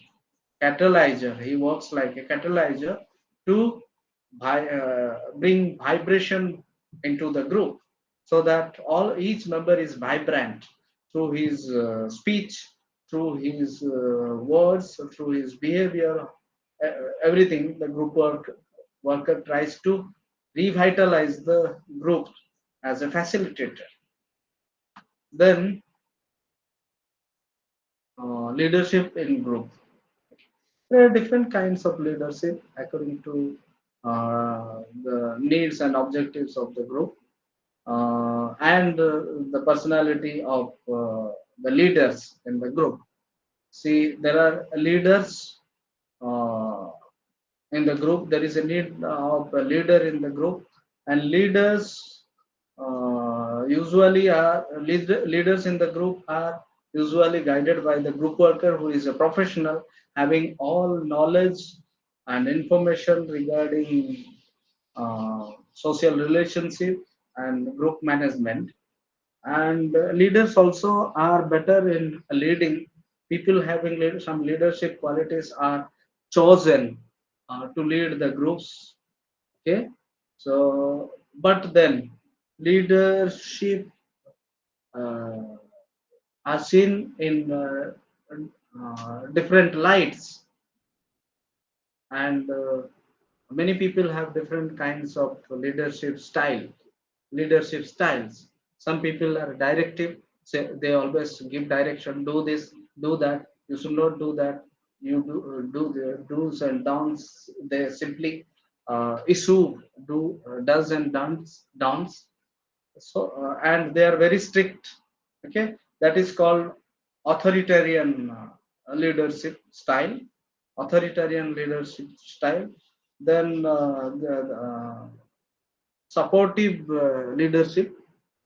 He works like a catalyzer to bring vibration into the group, so that all each member is vibrant through his speech, through his words, through his behavior, everything. The worker tries to revitalize the group as a facilitator. Then leadership in group. There are different kinds of leadership according to the needs and objectives of the group, and the personality of the leaders in the group. See, there are leaders uh, in the group. There is a need of a leader in the group, and leaders usually are leaders in the group are usually guided by the group worker who is a professional, having all knowledge and information regarding social relationship and group management. And leaders also are better in leading. People having some leadership qualities are chosen to lead the groups. Okay, so but then leadership uh, are seen in different lights, and many people have different kinds of leadership styles. Some people are directive, say they always give direction, do this, do that, you should not do that, you do the do's and don'ts. They simply issue does and don'ts. So and they are very strict. Okay, that is called authoritarian leadership style. Authoritarian leadership style. Then supportive leadership.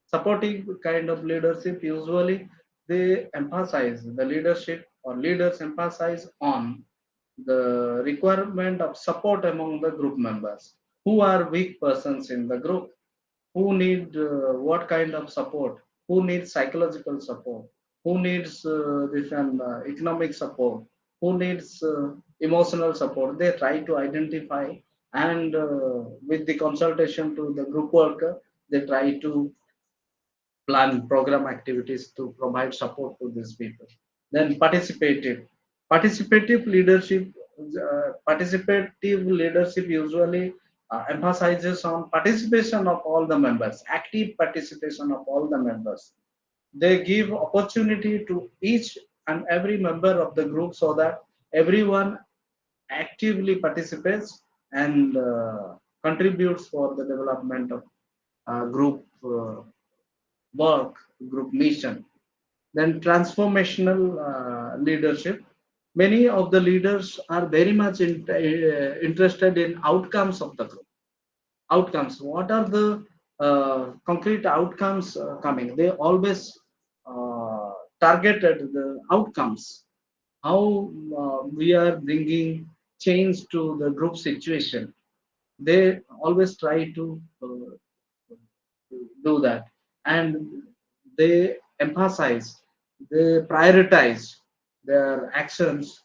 Supportive kind of leadership, usually they emphasize, the leadership or leaders emphasize on the requirement of support among the group members. Who are weak persons in the group? Who need what kind of support? Who needs psychological support? Who needs different economic support? Who needs emotional support? They try to identify, and with the consultation to the group worker, they try to plan program activities to provide support to these people. Then participative leadership. Participative leadership usually emphasizes on participation of all the members, active participation of all the members. They give opportunity to each and every member of the group so that everyone actively participates and contributes for the development of group work, group mission. Then transformational leadership. Many of the leaders are very much interested in outcomes of the group. Outcomes. What are the concrete outcomes coming? They always targeted the outcomes. How we are bringing change to the group situation. They always try to do that, and they emphasize, they prioritize their actions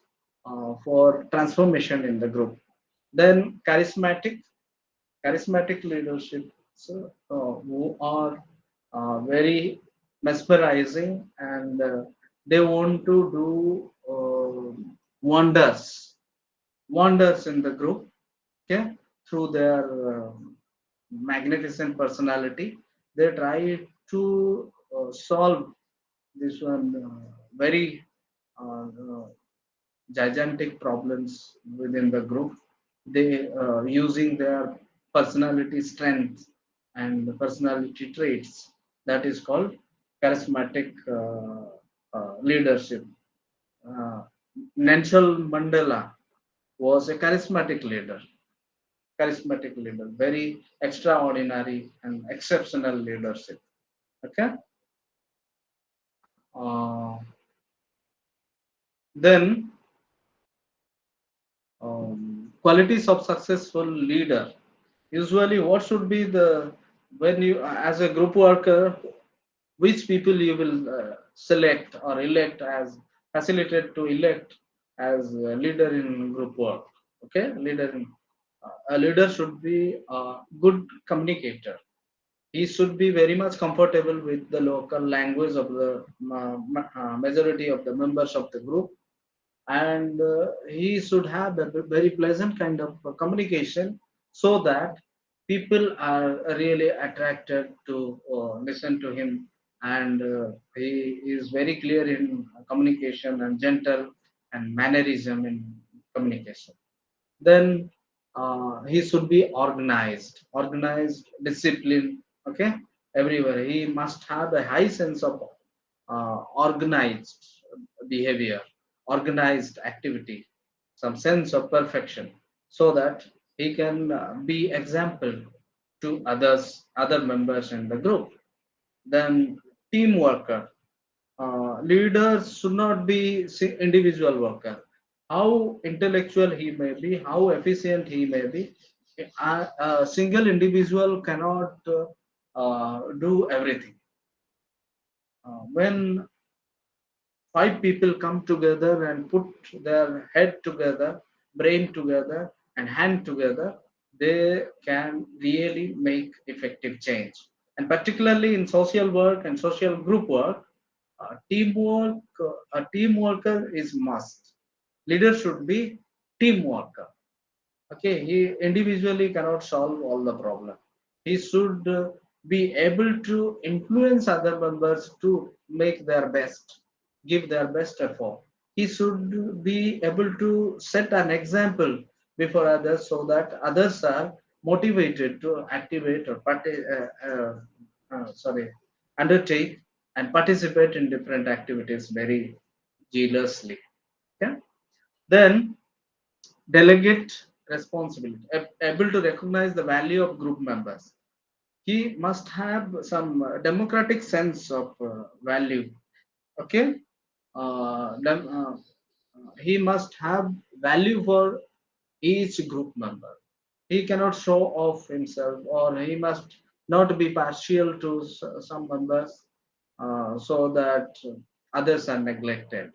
for transformation in the group. Then charismatic leadership, so, who are very mesmerizing, and they want to do wonders in the group, okay, through their magnificent personality. They try to solve this one very uh, gigantic problems within the group. They using their personality strength and personality traits, that is called charismatic leadership. uh, Nelson Mandela was a charismatic leader, very extraordinary and exceptional leadership. Okay. Uh, then qualities of successful leader. Usually, what should be the, when you as a group worker, which people you will select or elect as, facilitate to elect as a leader in group work. Okay, leader in a leader should be a good communicator. He should be very much comfortable with the local language of the majority of the members of the group, and he should have a very pleasant kind of communication, so that people are really attracted to listen to him, and he is very clear in communication and gentle and mannerism in communication. Then he should be organized, disciplined. Okay, everywhere he must have a high sense of organized behavior, organized activity, some sense of perfection, so that he can be example to other members in the group. Then team worker. Leaders should not be individual worker. How intellectual he may be, how efficient he may be, a single individual cannot do everything. When five people come together and put their head together, brain together, and hand together, they can really make effective change. And particularly in social work and social group work, a team worker is must. Leader should be team worker. Okay, he individually cannot solve all the problem. He should be able to influence other members to make their best, give their best effort. He should be able to set an example before others, so that others are motivated to activate or undertake and participate in different activities very zealously. Yeah. Then delegate responsibility, able to recognize the value of group members. He must have some democratic sense of value. Okay, he must have value for each group member. He cannot show off himself, or he must not be partial to some members, so that others are neglected.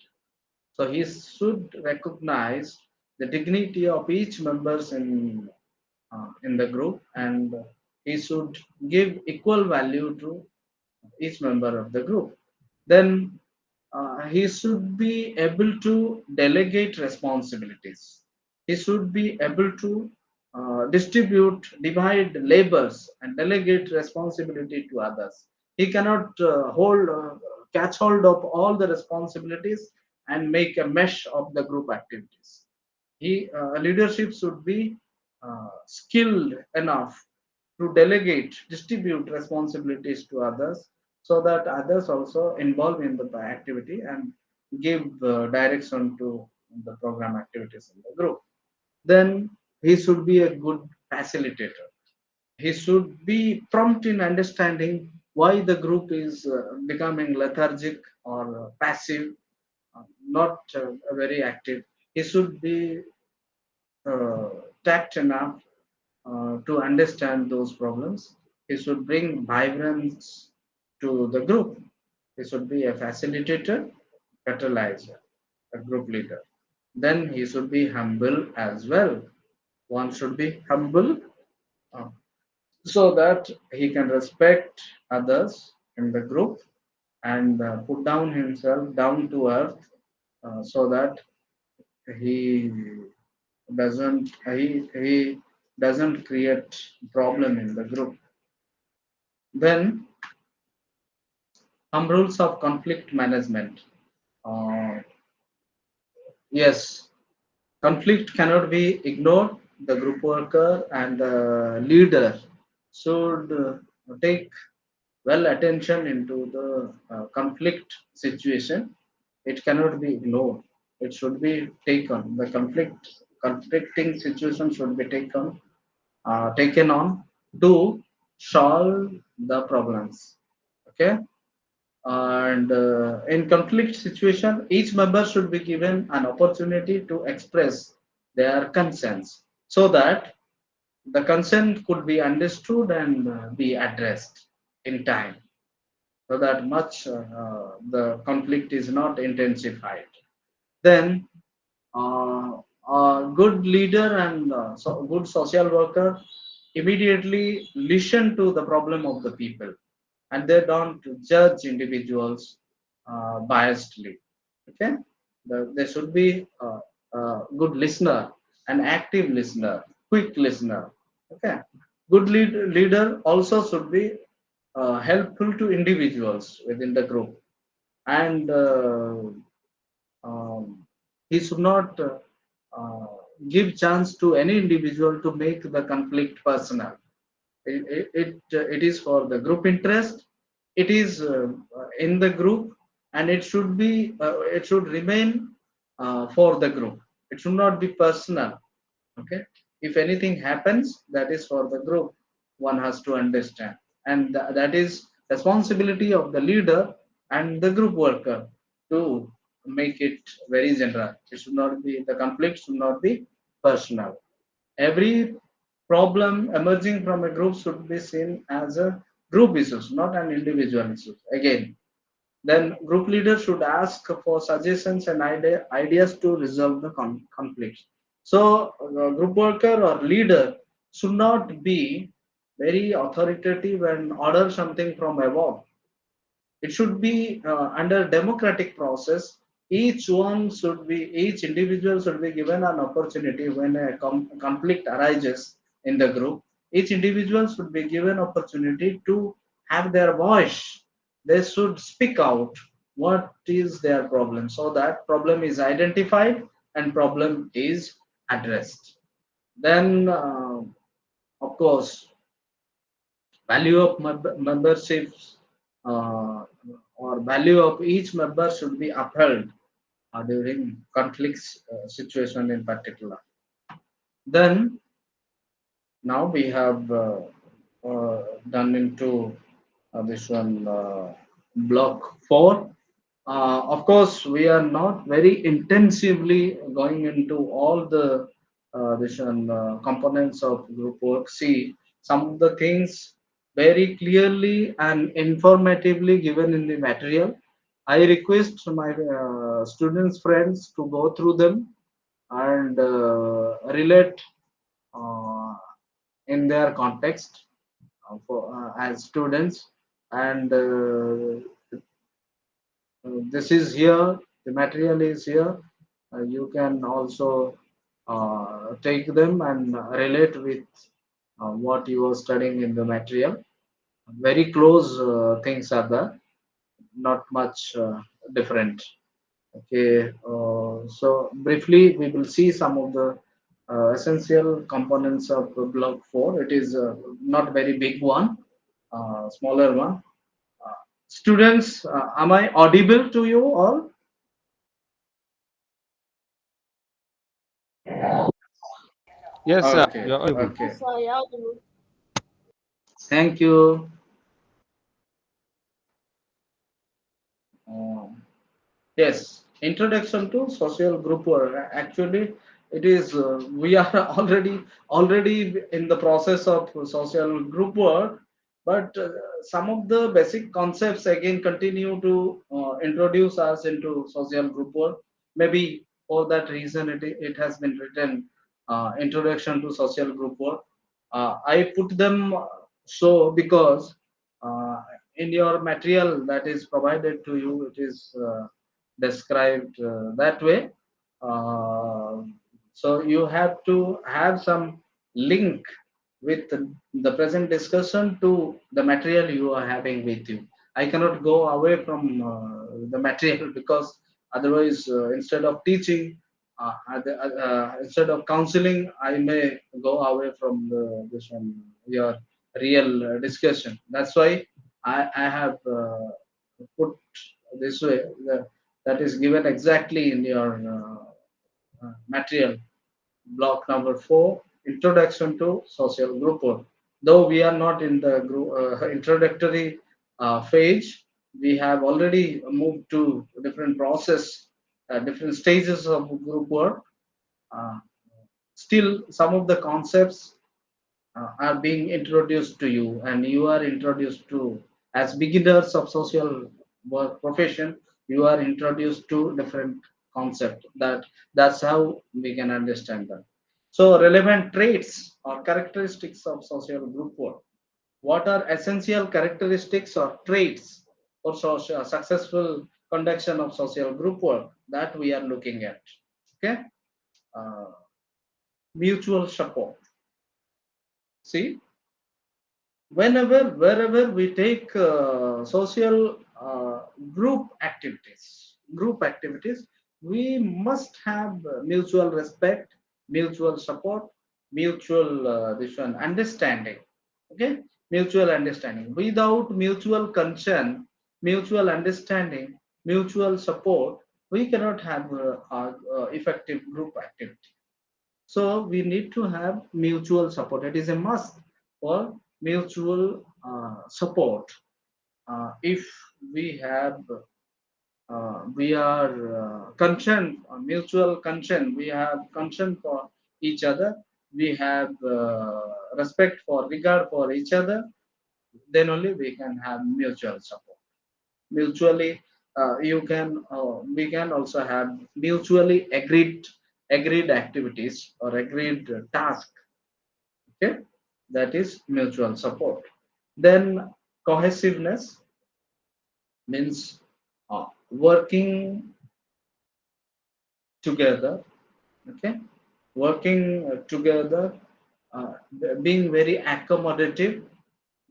So he should recognize the dignity of each members in the group, and he should give equal value to each member of the group. Then he should be able to delegate responsibilities. He should be able to divide labors and delegate responsibility to others. He cannot catch hold of all the responsibilities and make a mesh of the group activities. Leadership should be skilled enough to delegate, distribute responsibilities to others, so that others also involve in the activity and give direction to the program activities in the group. Then he should be a good facilitator. He should be prompt in understanding why the group is becoming lethargic or passive, not very active. He should be uh, tact enough to understand those problems. He should bring vibrance to the group. He should be a facilitator, catalyzer, a group leader. Then he should be humble as well. One should be humble, uh, so that he can respect others in the group and put down himself down to earth, so that he he doesn't create problem in the group. Then some rules of conflict management. Uh, yes, conflict cannot be ignored. The group worker and the leader should take well attention into the conflict situation. It cannot be ignored. It should be taken. The conflicting situation should be taken on to solve the problems. Okay, and in conflict situation, each member should be given an opportunity to express their concerns, so that the concern could be understood and be addressed in time, so that much the conflict is not intensified. Then a good leader and good social worker immediately listen to the problem of the people, and they don't judge individuals biasedly. Okay, they should be a good listener, an active listener, quick listener. Okay, leader also should be helpful to individuals within the group, and um, he should not uh, give chance to any individual to make the conflict personal. It is for the group interest. It is in the group, and it should remain for the group. It should not be personal. Okay, if anything happens, that is for the group. One has to understand, and that is responsibility of the leader and the group worker to make it very general. It should not be, the conflict should not be personal. Every problem emerging from a group should be seen as a group issue, not an individual issue. Again, then group leader should ask for suggestions and ideas to resolve the conflicts. So, group worker or leader should not be very authoritative and order something from above. It should be under democratic process. Each individual should be given an opportunity when a conflict arises in the group. Each individual should be given opportunity to have their voice. They should speak out what is their problem, so that problem is identified and problem is addressed. Then, of course, value of memberships, uh, or value of each member should be upheld during conflicts situation in particular. Then now we have done into this one block 4. Of course, we are not very intensively going into all the this one, components of group work. See, some of the things very clearly and informatively given in the material. I request my students, friends to go through them and relate uh, in their context as students, and this is here, the material is here. You can also take them and relate with what you are studying in the material. Very close things are there, not much different. Okay, so briefly we will see some of the essential components of block 4. It is not very big one, smaller one. Uh, Students, am I audible to you all? Yes, Okay, you're audible. okay. Thank you. Uh, Yes, introduction to social group work. Actually, it is we are already in the process of social group work, but some of the basic concepts again continue to introduce us into social group work. Maybe for that reason, it has been written introduction to social group work. I put them so because uh, in your material that is provided to you, it is. Described that way. Uh, so you have to have some link with the present discussion to the material you are having with you. I cannot go away from the material because otherwise, instead of teaching, instead of counseling, I may go away from this one, your real discussion. That's why I have put this way. That is given exactly in your material, block number 4, introduction to social group work. Though we are not in the group, introductory phase, we have already moved to different process, different stages of group work. uh, Still some of the concepts are being introduced to you, and you are introduced to, as beginners of social work profession, you are introduced to different concept. That's how we can understand that. So relevant traits or characteristics of social group work. What are essential characteristics or traits for social successful conduction of social group work that we are looking at? Okay. uh, Mutual support. See, wherever we take social group activities, we must have mutual respect, mutual support, mutual this one understanding. Okay, mutual understanding. Without mutual concern, mutual understanding, mutual support, we cannot have effective group activity. So we need to have mutual support. It is a must for mutual support. If we have, we are concerned, mutual concern, we have concern for each other, we have respect for regard for each other, then only we can have mutual support. Mutually, we can also have mutually agreed activities or agreed task. Okay, that is mutual support. Then cohesiveness means working together. Okay, working together, uh, being very accommodative,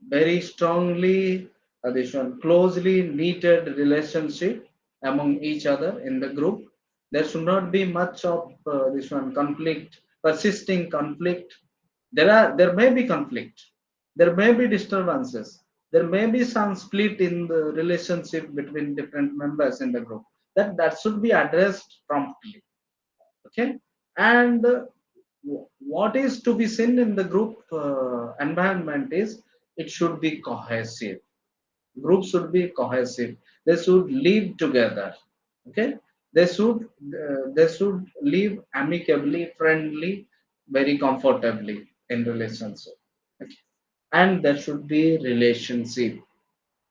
very strongly this one closely knitted relationship among each other in the group. There should not be much of this one conflict, persisting conflict. There may be conflict, there may be disturbances, there may be some split in the relationship between different members in the group. That should be addressed promptly. Okay, and what is to be seen in the group environment is it should be cohesive. Groups should be cohesive. They should live together. Okay, they should live amicably, friendly, very comfortably in relationship. Okay. And there should be relationship.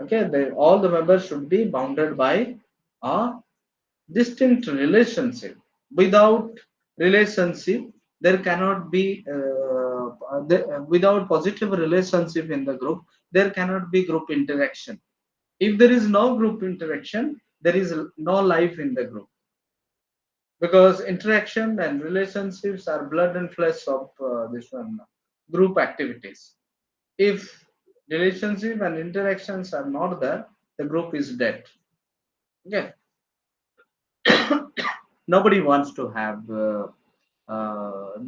Okay, all the members should be bounded by a distinct relationship. Without relationship, there cannot be without positive relationship in the group, there cannot be group interaction. If there is no group interaction, there is no life in the group, because interaction and relationships are blood and flesh of this one group activities. If relationship and interactions are not there, the group is dead. Okay. Nobody wants to have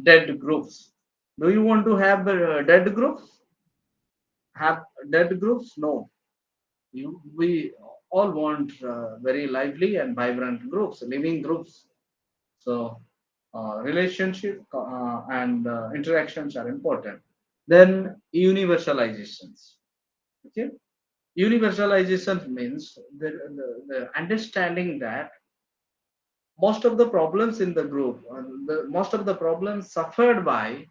dead groups. Do you want to have dead groups? Have dead groups? No. We all want very lively and vibrant groups, living groups. So, relationship and interactions are important. Then universalizations. Okay, universalization means the understanding that most of the problems in the group, most of the problems suffered by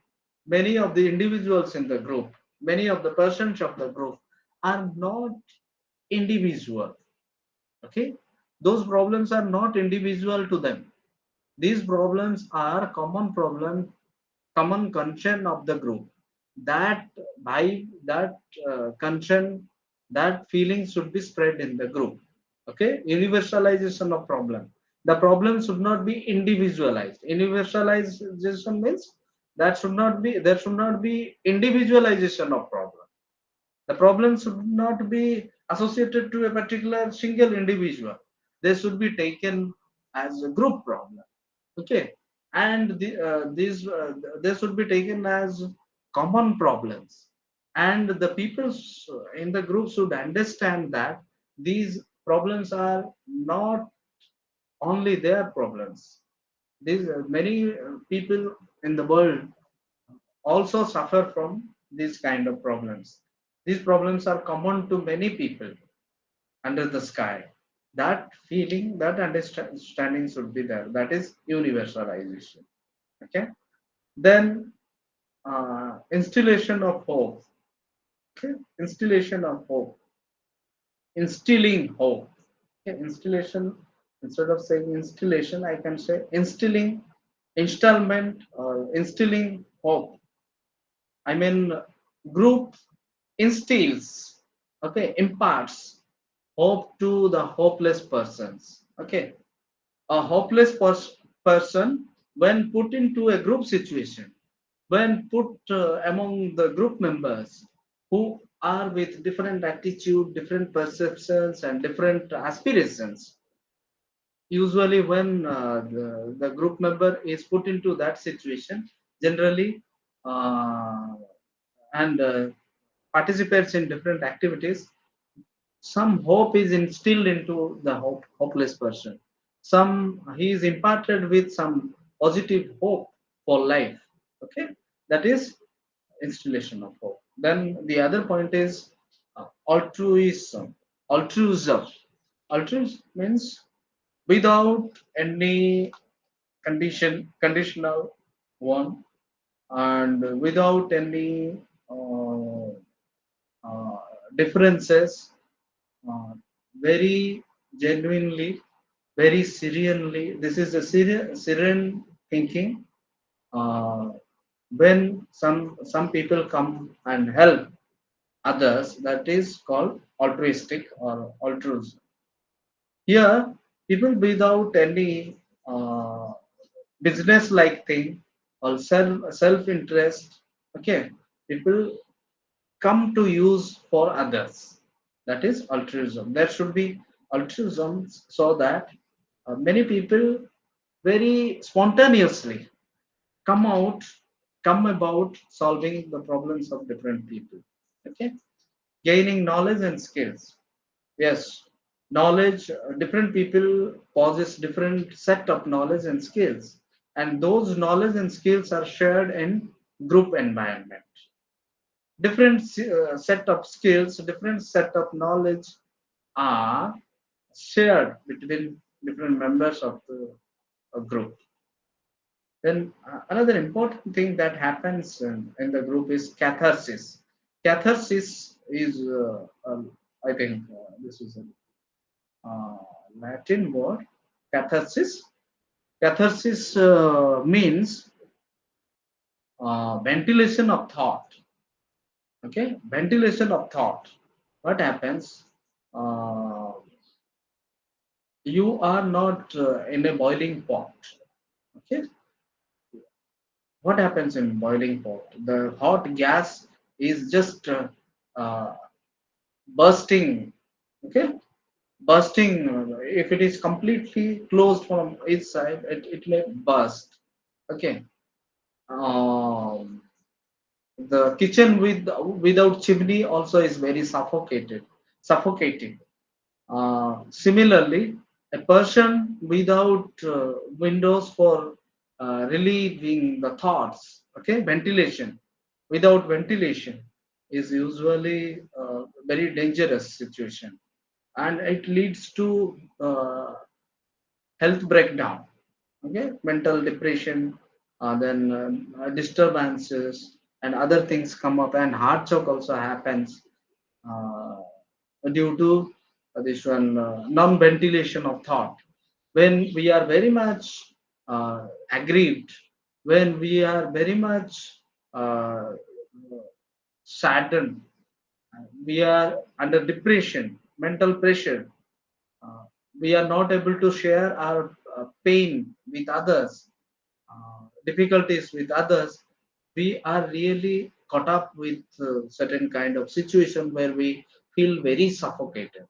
many of the individuals in the group, many of the persons of the group are not individual. Okay, those problems are not individual to them. These problems are common problem, common concern of the group. That by that concern, that feeling should be spread in the group. Okay, universalization of problem. The problem should not be individualized. Universalization means that should not be, there should not be individualization of problem. The problem should not be associated to a particular single individual. They should be taken as a group problem. Okay, and these they should be taken as common problems, and the people in the group should understand that these problems are not only their problems. These many people in the world also suffer from these kind of problems. These problems are common to many people under the sky. That feeling, that understanding should be there. That is universalization. Okay. Then installation of hope. Okay. Installation of hope. Instilling hope. Okay. Installation, instead of saying installation, I can say instilling, installment, or instilling hope. I mean, group instills, okay, imparts hope to the hopeless persons. Okay, a hopeless person, when put into a group situation, when put among the group members who are with different attitude, different perceptions, and different aspirations, usually when the group member is put into that situation, generally uh, and participates in different activities, some hope is instilled into the hopeless person. Some he is imparted with some positive hope for life. Okay, that is installation of hope. Then the other point is altruism. Altruism. Altruism means without any conditional one, and without any uh, uh, differences, uh, very genuinely, very serenely. This is a serene thinking. Uh, when some people come and help others, that is called altruistic or altruism. Here, people without any business-like thing or self-interest. Okay, people come to use for others. That is altruism. There should be altruism so that many people very spontaneously come out, come about solving the problems of different people. Okay, gaining knowledge and skills. Yes, knowledge. Different people possess different set of knowledge and skills. and those knowledge and skills are shared in group environment. Different set of skills, different set of knowledge are shared between different members of the group. Then another important thing that happens in the group is catharsis. Catharsis is, I think, this is a uh, Latin word, catharsis. Catharsis means ventilation of thought. Okay, ventilation of thought. What happens? Uh, you are not in a boiling pot. Okay, what happens in boiling pot? The hot gas is just uh, bursting. Okay, bursting. If it is completely closed from its side, it may burst. Okay. Um, the kitchen without chimney also is very suffocating. Similarly, a person without windows for relieving the thoughts, okay, ventilation, without ventilation is usually a very dangerous situation, and it leads to health breakdown, okay, mental depression, then disturbances and other things come up, and heart choke also happens uh, due to this one non-ventilation of thought. When we are very much aggrieved, when we are very much uh, saddened, we are under depression, mental pressure, uh, we are not able to share our pain with others, difficulties with others, we are really caught up with certain kind of situation where we feel very suffocated.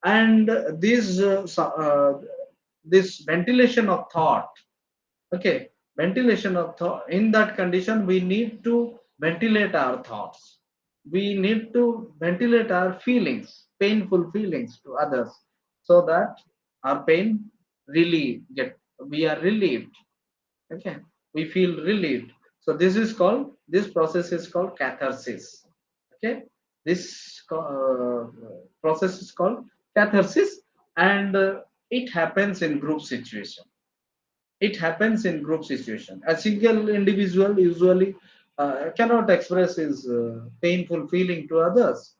And this ventilation of thought, okay, ventilation of thought, in that condition we need to ventilate our thoughts, we need to ventilate our feelings, painful feelings to others, so that our pain really get, we are relieved. Okay, we feel relieved. So this process is called catharsis. Okay, this process is called catharsis, and it happens in group situation. It happens in group situation. A single individual usually cannot express his painful feeling to others,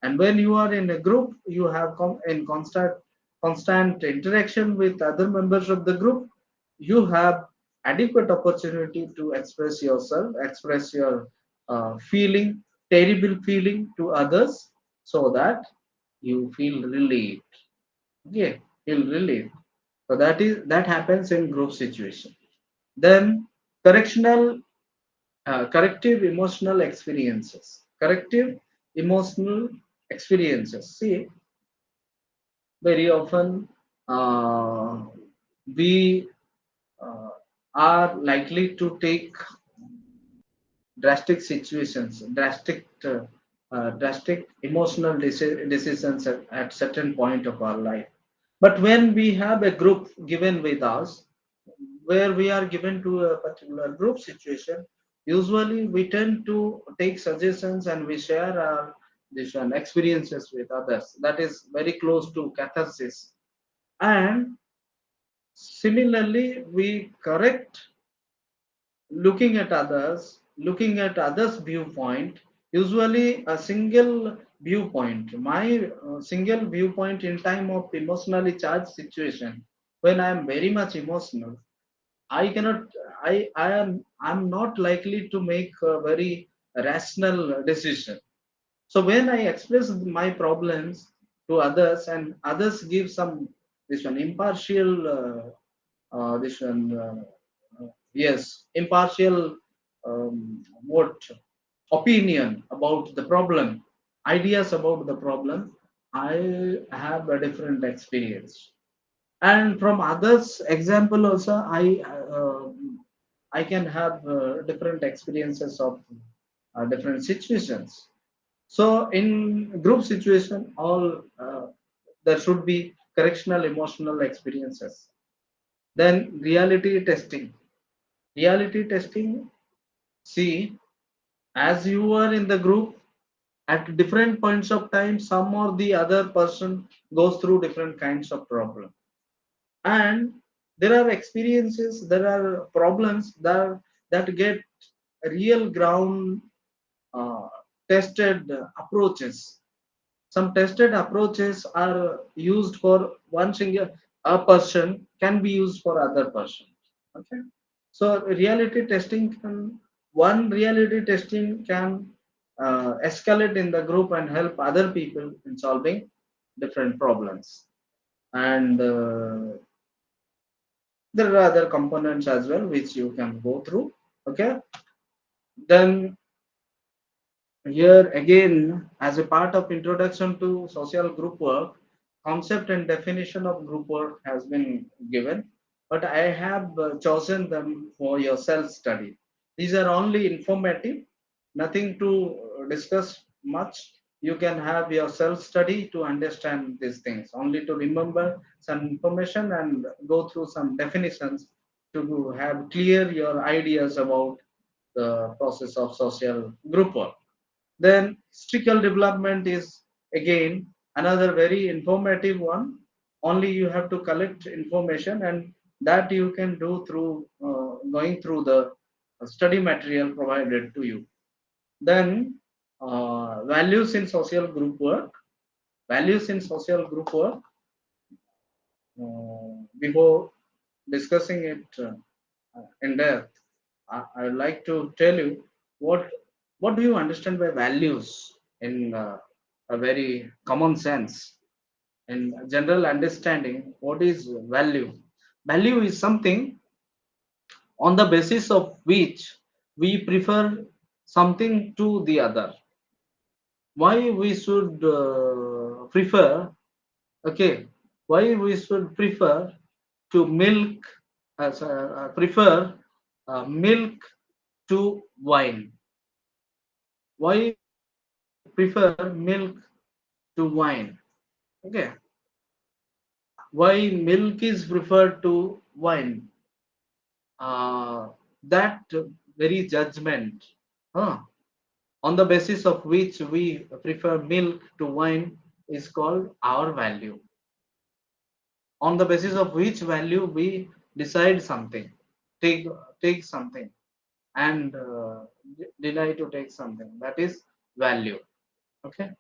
and when you are in a group, you have in constant interaction with other members of the group. You have adequate opportunity to express yourself, express your feeling, terrible feeling to others, so that you feel relieved. Okay, feel relieved. So that happens in group situation. Then correctional, corrective emotional experiences. Corrective emotional experiences. See, very often uh, we uh, are likely to take drastic situations, drastic emotional decisions at certain point of our life. But when we have a group given with us, where we are given to a particular group situation, usually we tend to take suggestions and we share our this one experiences with others. That is very close to catharsis. And similarly, we correct looking at others viewpoint, usually a single viewpoint, my single viewpoint in time of emotionally charged situation, when I am very much emotional, I cannot, I'm not likely to make a very rational decision. So when I express my problems to others and others give some this one impartial this one yes, impartial what opinion about the problem, ideas about the problem, I have a different experience. And from others example also, I can have different experiences of different situations. So in group situation, all there should be correctional emotional experiences. Then reality testing. Reality testing, see, as you are in the group, at different points of time, some or the other person goes through different kinds of problem, and there are experiences, there are problems that get real ground uh, tested approaches. Some tested approaches are used for one single a person can be used for other person. Okay, so one reality testing can escalate in the group and help other people in solving different problems. And there are other components as well which you can go through. Okay, then here again, as a part of introduction to social group work, concept and definition of group work has been given, but I have chosen them for your self study. These are only informative, nothing to discuss much. You can have your self study to understand these things, only to remember some information and go through some definitions to have clear your ideas about the process of social group work. Then skill development is again another very informative one. Only you have to collect information, and that you can do through going through the study material provided to you. Then values in social group work. Values in social group work. Before discussing it in depth, I would like to tell you what what do you understand by values in a very common sense, in general understanding. What is value? Value is something on the basis of which we prefer something to the other. Why we should prefer? Okay, why we should prefer to milk prefer milk to wine? Why we prefer milk to wine? Okay, why milk is preferred to wine? That very judgment, huh, on the basis of which we prefer milk to wine is called our value. On the basis of which value we decide something, take take something, and deny to take something. That is value. Okay,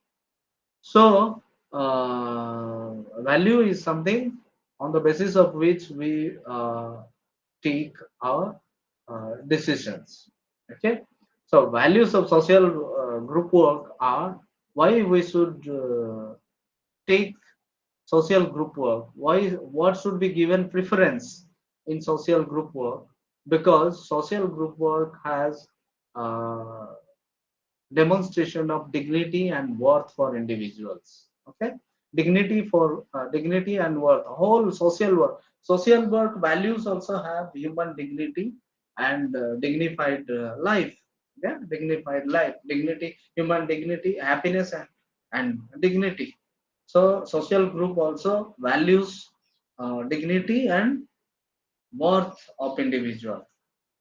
so value is something on the basis of which we take our decisions. Okay, so values of social group work are why we should take social group work. Why, what should be given preference in social group work? Because social group work has uh, demonstration of dignity and worth for individuals. Okay, dignity and worth, whole social work values also have human dignity and dignified life. Yeah, dignified life, dignity, human dignity, happiness, and dignity. So social group also values dignity and worth of individual.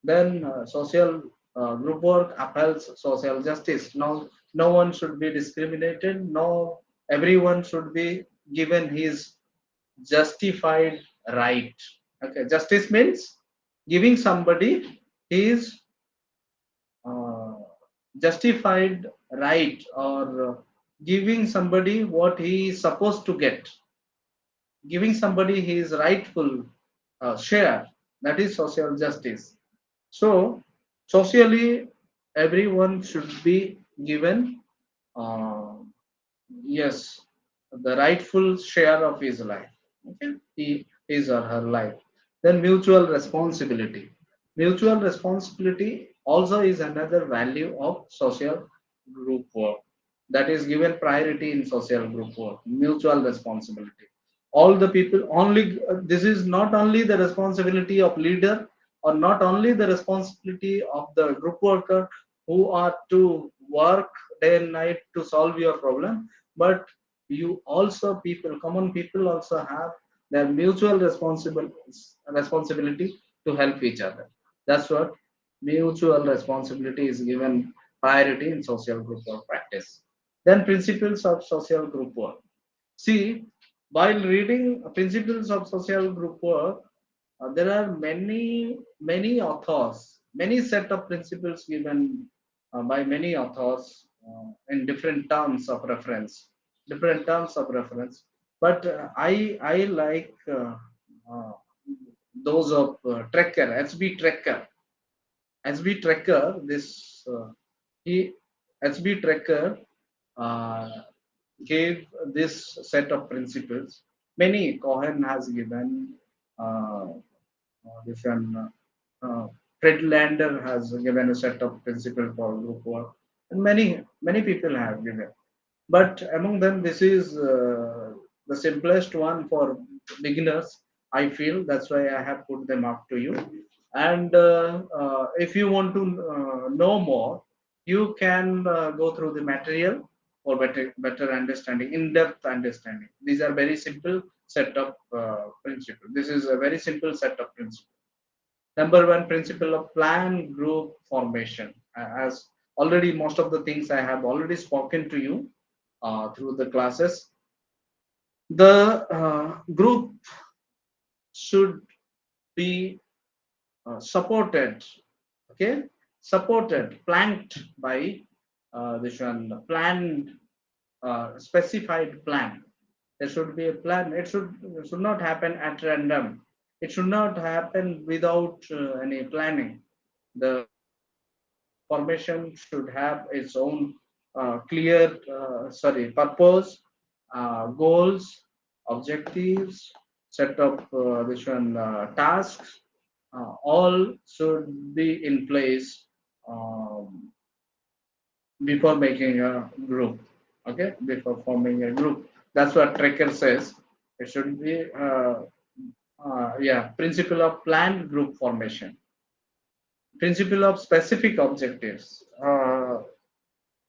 Then social group work upholds social justice. No one should be discriminated. No, everyone should be given his justified right. Okay, justice means giving somebody his uh, justified right, or giving somebody what he is supposed to get, giving somebody his rightful share. That is social justice. So, socially, everyone should be given, uh, yes, the rightful share of his life. Okay, his or her life. Then mutual responsibility. Mutual responsibility also is another value of social group work that is given priority in social group work. Mutual responsibility. All the people only. This is not only the responsibility of leader, or not only the responsibility of the group worker who are to work day and night to solve your problem, but you also, people, common people also have their mutual responsibility to help each other. That's what mutual responsibility is given priority in social group work practice. Then principles of social group work. See, while reading principles of social group work, there are many authors, many set of principles given by many authors in different terms of reference, different terms of reference. But I like those of Trekker, SB Trekker. SB Trekker, this he SB Trekker uh, gave this set of principles. Many Cohen has given this one. Fred Lander has given a set of principles for group work, and many people have given. But among them, this is the simplest one for beginners. I feel that's why I have put them up to you. And if you want to know more, you can go through the material for better understanding, in-depth understanding. These are very simple set of principles. This is a very simple set of principles. Number one principle of plan group formation. As already most of the things I have already spoken to you through the classes. The group should be supported, okay, supported, flanked by this one planned, specified plan. There should be a plan. It should not happen at random. It should not happen without any planning. The formation should have its own clear, purpose, goals, objectives, set up this one tasks. All should be in place before making a group. Okay, before forming a group. That's what Trekker says. It should be principle of planned group formation, principle of specific objectives.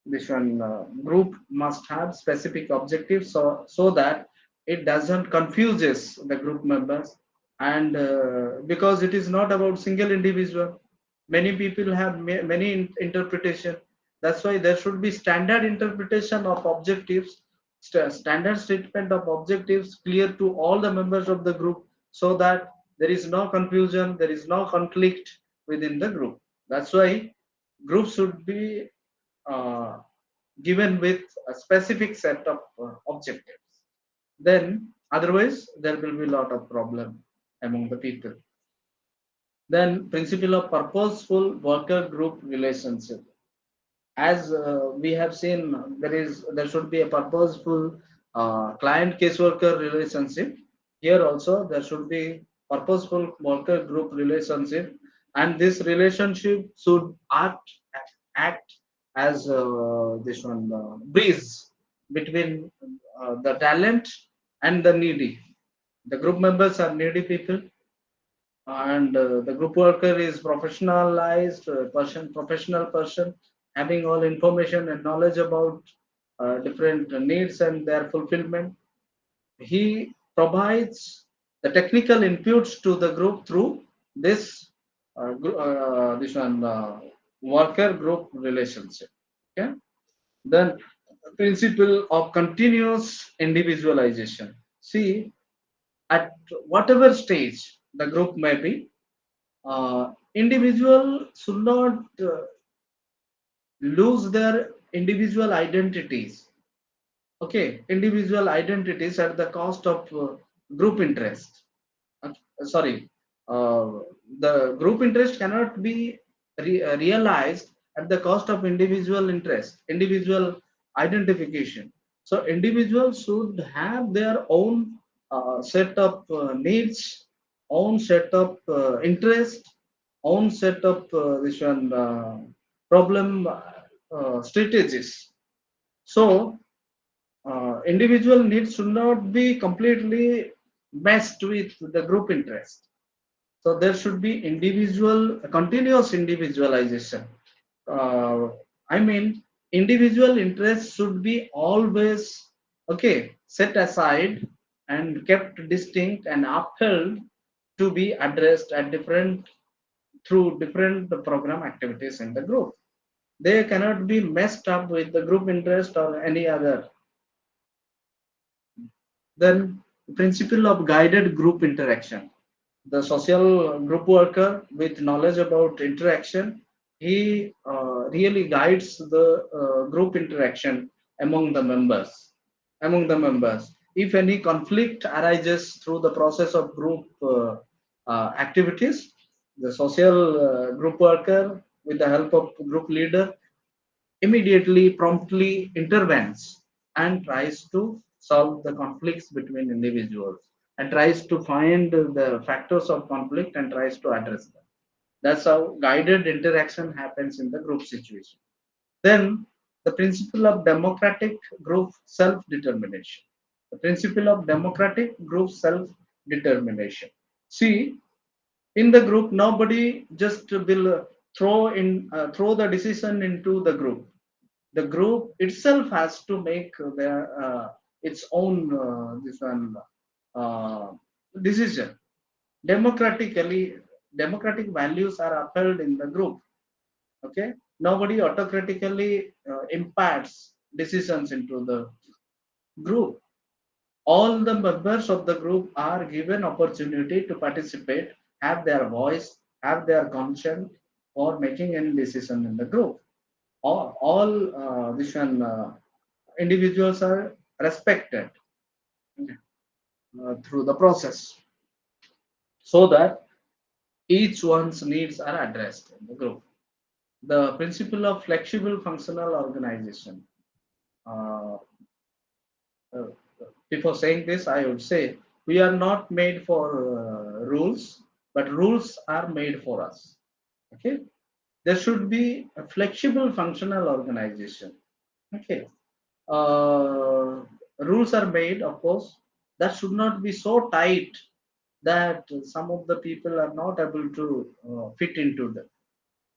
This one group must have specific objectives, so that it doesn't confuses the group members. And because it is not about single individual, many people have many interpretation. That's why there should be standard interpretation of objectives, standard statement of objectives clear to all the members of the group, so that there is no confusion, there is no conflict within the group. That's why groups should be uh, given with a specific set of objectives. Then otherwise there will be a lot of problem among the people. Then principle of purposeful worker group relationship. As we have seen, there should be a purposeful client caseworker relationship. Here also there should be purposeful worker group relationship, and this relationship should act as this one bridge between the talent and the needy. The group members are needy people, and the group worker is professionalized professional person, having all information and knowledge about different needs and their fulfillment. He provides the technical inputs to the group through this this one worker group relationship. Okay. Then principle of continuous individualization. See, at whatever stage the group may be, individual should not lose their individual identities. Okay, individual identities at the cost of group interest. Sorry, uh, the group interest cannot be realized at the cost of individual interest, individual identification. So individuals should have their own set of needs, own set of interest, own set of this one problem strategies. So individual needs should not be completely messed with the group interest. So there should be individual, continuous individualization. Uh, I mean, individual interests should be always set aside and kept distinct and upheld to be addressed at different through different program activities in the group. They cannot be messed up with the group interest or any other. Then, principle of guided group interaction. The social group worker with knowledge about interaction, he really guides the group interaction among the members. If any conflict arises through the process of group activities, the social group worker with the help of group leader immediately promptly intervenes and tries to solve the conflicts between individuals and tries to find the factors of conflict and tries to address them. That's how guided interaction happens in the group situation. Then the principle of democratic group self-determination. The principle of democratic group self-determination. See, in the group, nobody just will throw the decision into the group. The group itself has to make their its own this one uh, decision democratically. Democratic values are upheld in the group. Okay, nobody autocratically imparts decisions into the group. All the members of the group are given opportunity to participate, have their voice, have their consent for making any decision in the group. All this one individuals are respected through the process so that each one's needs are addressed in the group. The principle of flexible functional organization. Uh, uh, Before saying this, I would say we are not made for rules, but rules are made for us. Okay, there should be a flexible functional organization. Okay, uh, rules are made, of course, that should not be so tight that some of the people are not able to fit into them.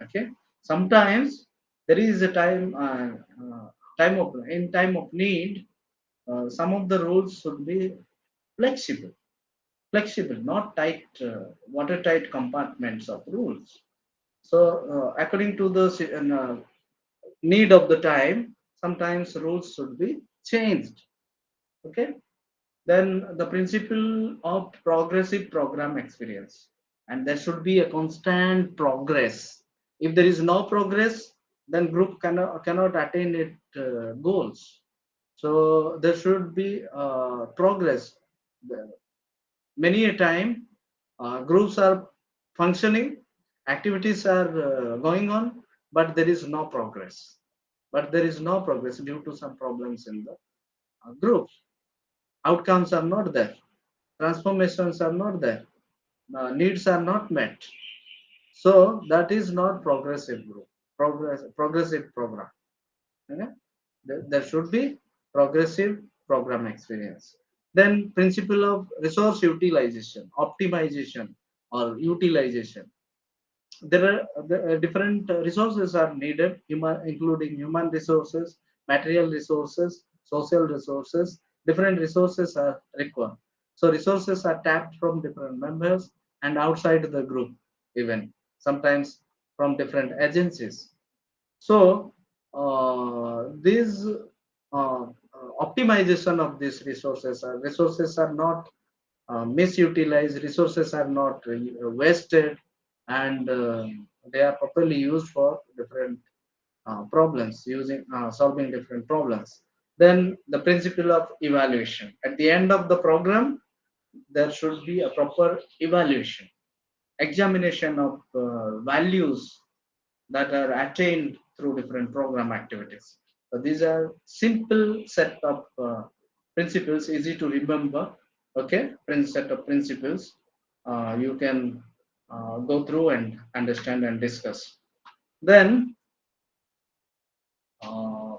Okay, sometimes there is a time of need. Some of the rules should be flexible, not tight, watertight compartments of rules. So, according to the need of the time, sometimes rules should be changed. Okay, then the principle of progressive program experience, and there should be a constant progress. If there is no progress, then group cannot attain its goals. So there should be progress. Many a time groups are functioning, activities are going on, but there is no progress. Due to some problems in the groups. Outcomes are not there, transformations are not there, needs are not met. So that is not progressive group, progressive program. Okay? There should be progressive program experience. Then principle of resource utilization, optimization or utilization. There are different resources are needed, including human resources, material resources, social resources. Different resources are required. So resources are tapped from different members and outside the group, even sometimes from different agencies. So these optimization of these resources are not misutilized, resources are not wasted, and they are properly used for different problems, using solving different problems. Then the principle of evaluation. At the end of the program, there should be a proper evaluation, examination of values that are attained through different program activities. So these are simple set of principles, easy to remember. Okay, set of principles you can go through and understand and discuss. Then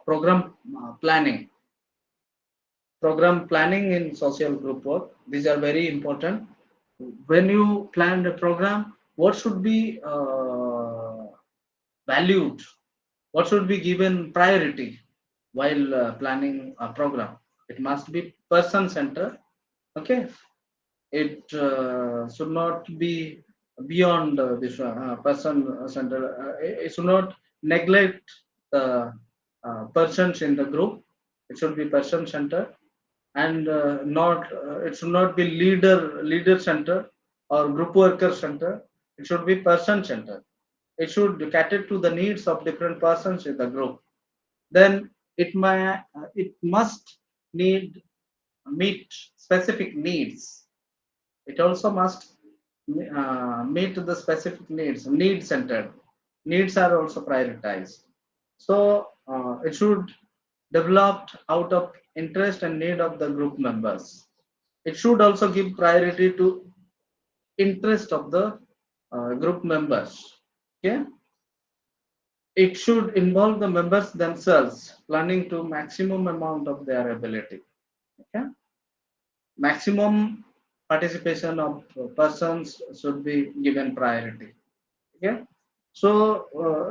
program planning. Program planning in social group work. These are very important. When you plan the program, what should be valued, what should be given priority while planning a program. It must be person centered. Okay, it should not be beyond this person center. It should not neglect the persons in the group. It should be person centered, and not it should not be leader center or group worker center. It should be person centered. It should cater to the needs of different persons in the group. Then it must need meet specific needs. It also must meet the specific needs, need centered. Needs are also prioritized. So it should developed out of interest and need of the group members. It should also give priority to interest of the group members. Okay, it should involve the members themselves, planning to maximum amount of their ability. Okay, maximum participation of persons should be given priority. Okay, so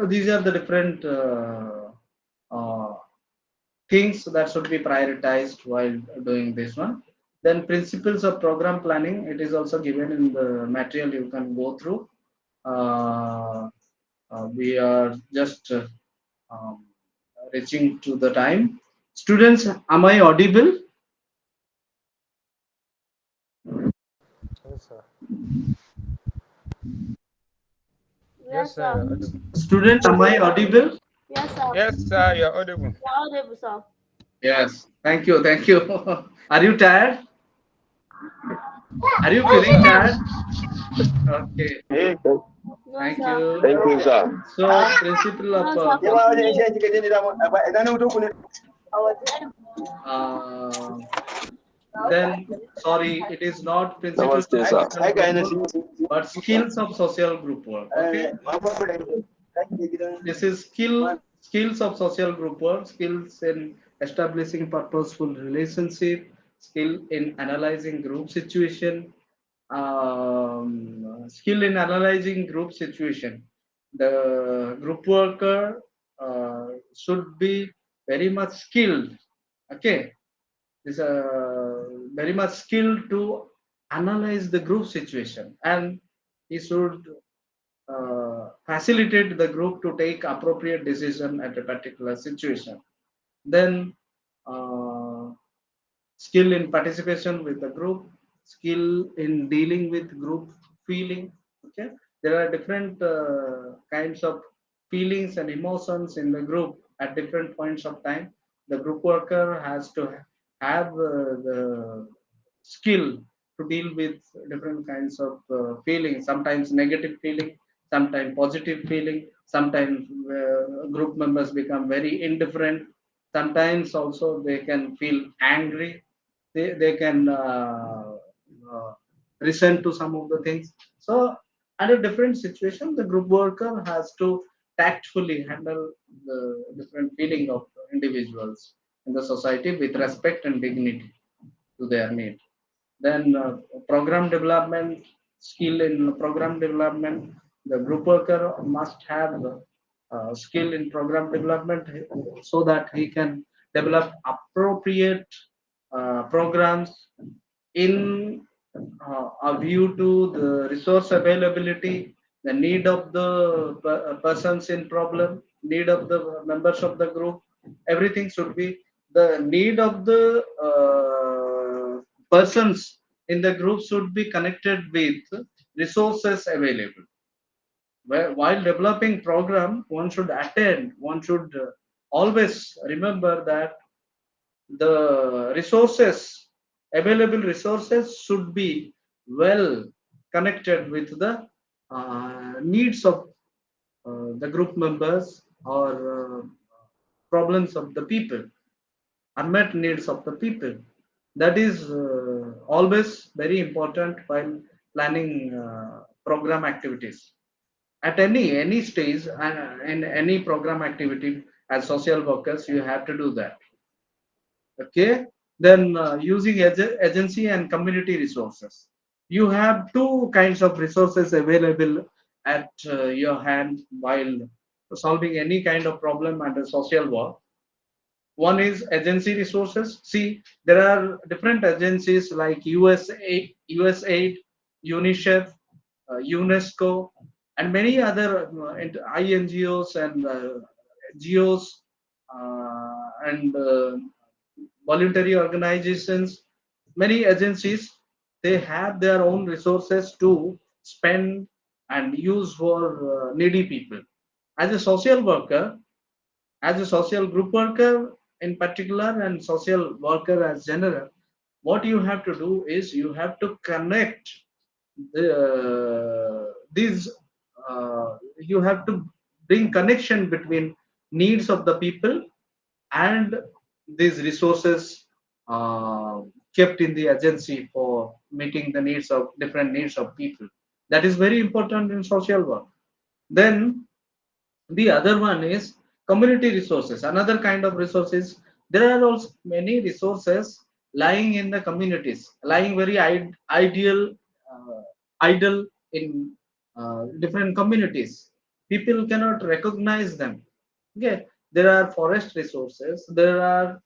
these are the different uh, things that should be prioritized while doing this one. Then principles of program planning, it is also given in the material you can go through. uh, we are just um, reaching to the time. Students, am I audible? Yes, sir. Yes, Yes, sir. sir. You're audible. Students, am I audible? Yes, sir. Yes, sir. You're audible. You're audible, sir. Yes, thank you, thank you. Are you tired? Are you feeling tired? Okay, No, thank sir. you. Thank you, sir. So principle of No, sir. Continue. uh, then sorry, it is not principles Namaste, of sir. social group work but skills of social group work. Okay, this is skills of social group work, skills in establishing purposeful relationship, skill in analyzing group situation, skill in analyzing group situation. The group worker should be very much skilled. Okay, is very much skilled to analyze the group situation, and he should facilitate the group to take appropriate decision at a particular situation. Then uh, skill in participation with the group, skill in dealing with group feeling. Okay, there are different kinds of feelings and emotions in the group at different points of time. The group worker has to have the skill to deal with different kinds of feelings, sometimes negative feeling, sometimes positive feeling, sometimes group members become very indifferent, sometimes also they can feel angry, they can uh, resent to some of the things. So under different situation the group worker has to tactfully handle the different feeling of individuals in the society with respect and dignity to their need. Then program development, skill in program development, the group worker must have skill in program development so that he can develop appropriate programs in a view to the resource availability, the need of the persons in problem, need of the members of the group. Everything should be the need of the persons in the group should be connected with resources available. While developing program, one should attend. One should always remember that the resources available resources should be well connected with the needs of the group members or problems of the people, unmet needs of the people. That is always very important while planning program activities at any stage, in any program activity. As social workers you have to do that. Okay, then using agency and community resources, you have two kinds of resources available at your hand while solving any kind of problem under social work. One is agency resources. See, there are different agencies like usaid, unicef, UNESCO, and many other INGOs and GOs and voluntary organizations, many agencies, they have their own resources to spend and use for needy people. As a social worker, as a social group worker in particular, and social worker as general, what you have to do is you have to connect these you have to bring connection between needs of the people and these resources uh, kept in the agency for meeting the needs of different needs of people. That is very important in social work. Then the other one is community resources. Another kind of resources. There are also many resources lying in the communities, lying very ideal, idle in different communities. People cannot recognize them. Okay, there are forest resources. There are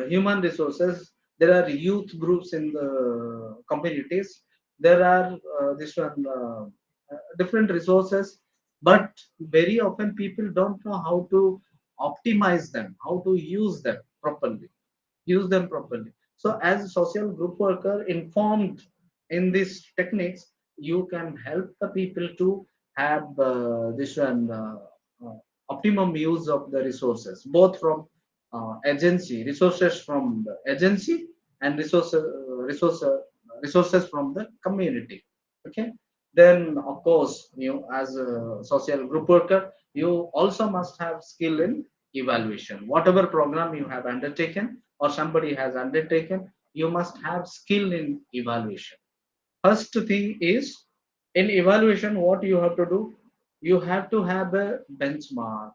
human resources. There are youth groups in the communities. There are this one different resources, but very often people don't know how to optimize them, how to use them properly. So as a social group worker informed in these techniques, you can help the people to have this one optimum use of the resources, both from agency resources from the agency, and resources from the community. Okay, then of course you as a social group worker, you also must have skill in evaluation. Whatever program you have undertaken or somebody has undertaken, you must have skill in evaluation. First thing is, in evaluation, what you have to do, you have to have a benchmark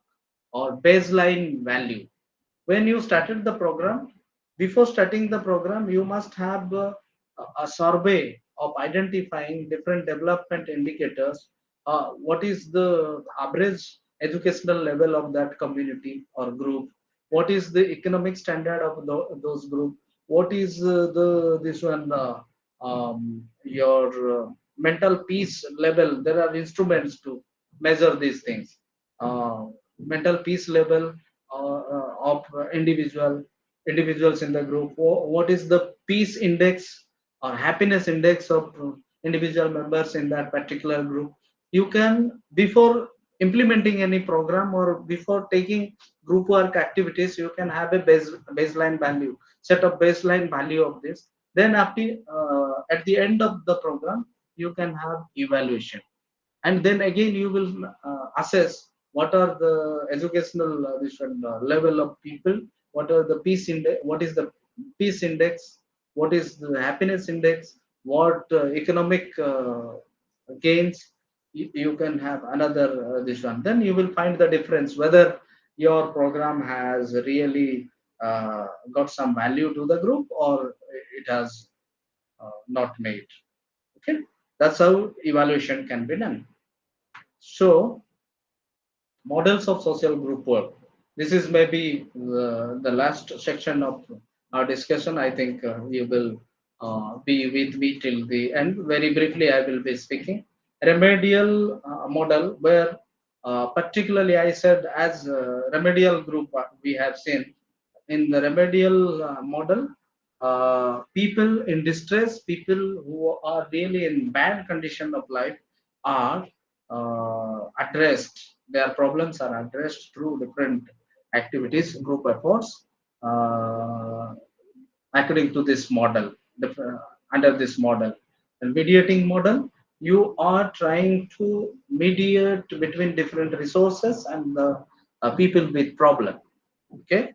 or baseline value. When you started the program, before starting the program, you must have a survey of identifying different development indicators. What is the average educational level of that community or group? What is the economic standard of those group? What is the this one your mental peace level? There are instruments to measure these things. Mental peace level of individuals in the group. What is the peace index or happiness index of individual members in that particular group? You can, before implementing any program or before taking group work activities, you can have a baseline value, set of baseline value of this. Then after at the end of the program, you can have evaluation, and then again you will assess what are the educational different level of people, what are the peace index, what is the peace index, what is the happiness index, what economic gains. You can have another this one, then you will find the difference whether your program has really got some value to the group or it has not made. Okay, that's how evaluation can be done. So, models of social group work. This is maybe the last section of our discussion. I think you will be with me till the end. Very briefly, I will be speaking. Remedial model, where particularly I said as remedial group, we have seen in the remedial model, people in distress, people who are really in bad condition of life are addressed. Their problems are addressed through different activities, group efforts, uh, according to this model, under this model. And mediating model, you are trying to mediate between different resources and the people with problem. Okay,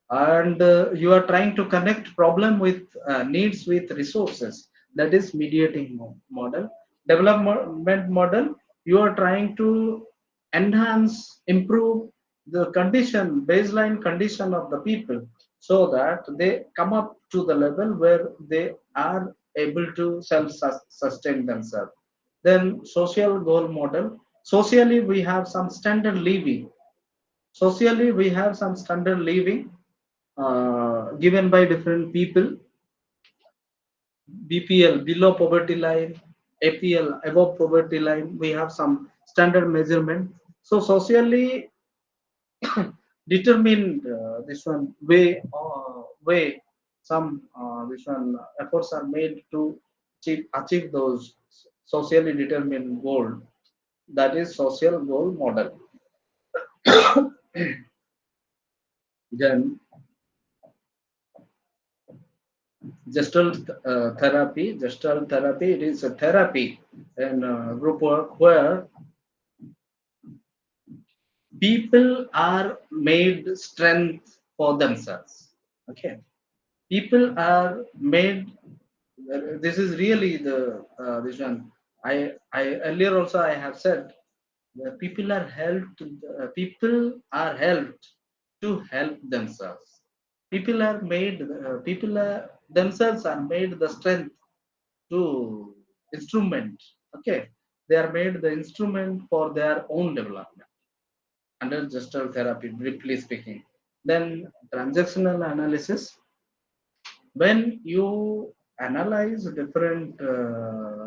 and you are trying to connect problem with needs with resources. That is mediating model. Development model, you are trying to enhance, improve the condition, baseline condition of the people, so that they come up to the level where they are able to self sustain themselves. Then social goal model, socially we have some standard living. Socially we have some standard living given by different people. BPL, below poverty line, APL, above poverty line. We have some standard measurement. So socially determined this one way some this one efforts are made to achieve those socially determined goal, that is social goal model. Then gestalt therapy, it is a therapy and group work where people are made strength for themselves. Okay, people are made, this is really the this one. I earlier also I have said that people are helped to help themselves. People are themselves are made the strength to instrument. Okay, they are made the instrument for their own development under gestalt therapy, briefly speaking. Then transactional analysis, when you analyze different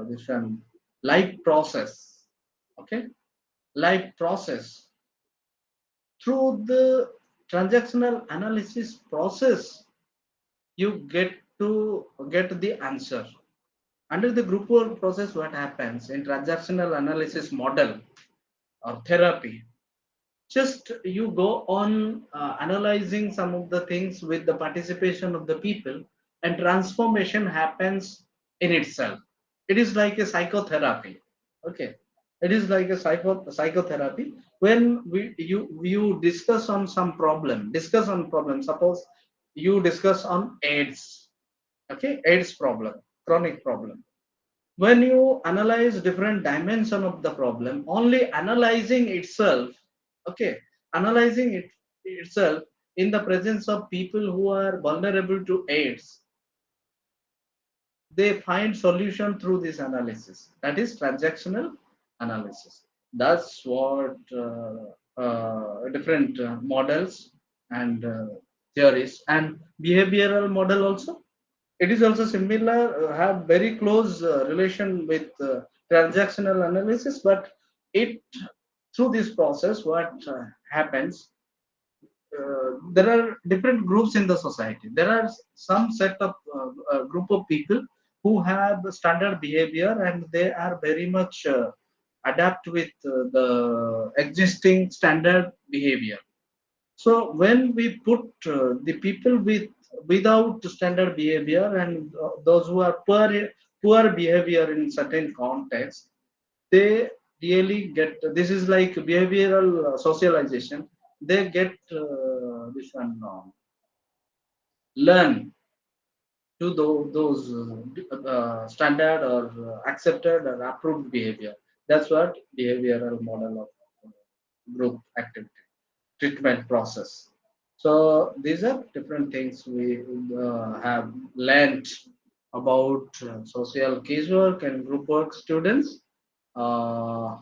this one life process. Okay, life process through the transactional analysis process, you get the answer. Under the group work process, what happens in transactional analysis model or therapy, just you go on analyzing some of the things with the participation of the people, and transformation happens in itself. It is like a psychotherapy. Okay, it is like a psychotherapy. When you discuss on problem, suppose you discuss on AIDS. Okay, AIDS problem, chronic problem. When you analyze different dimension of the problem, only analyzing itself. Okay, analyzing it itself in the presence of people who are vulnerable to AIDS, they find solution through this analysis, that is transactional analysis. That's what different models and theories and behavioral model also, it is also similar, have very close relation with transactional analysis. But it, through this process, what happens, there are different groups in the society. There are some set of group of people who have standard behavior, and they are very much adapt with the existing standard behavior. So when we put the people without standard behavior and those who are poor behavior in certain context, they really get, this is like behavioral socialization. They get this one learn to those standard or accepted or approved behavior. That's what behavioral model of group activity treatment process. So these are different things we have learned about social casework and group work students. Uh,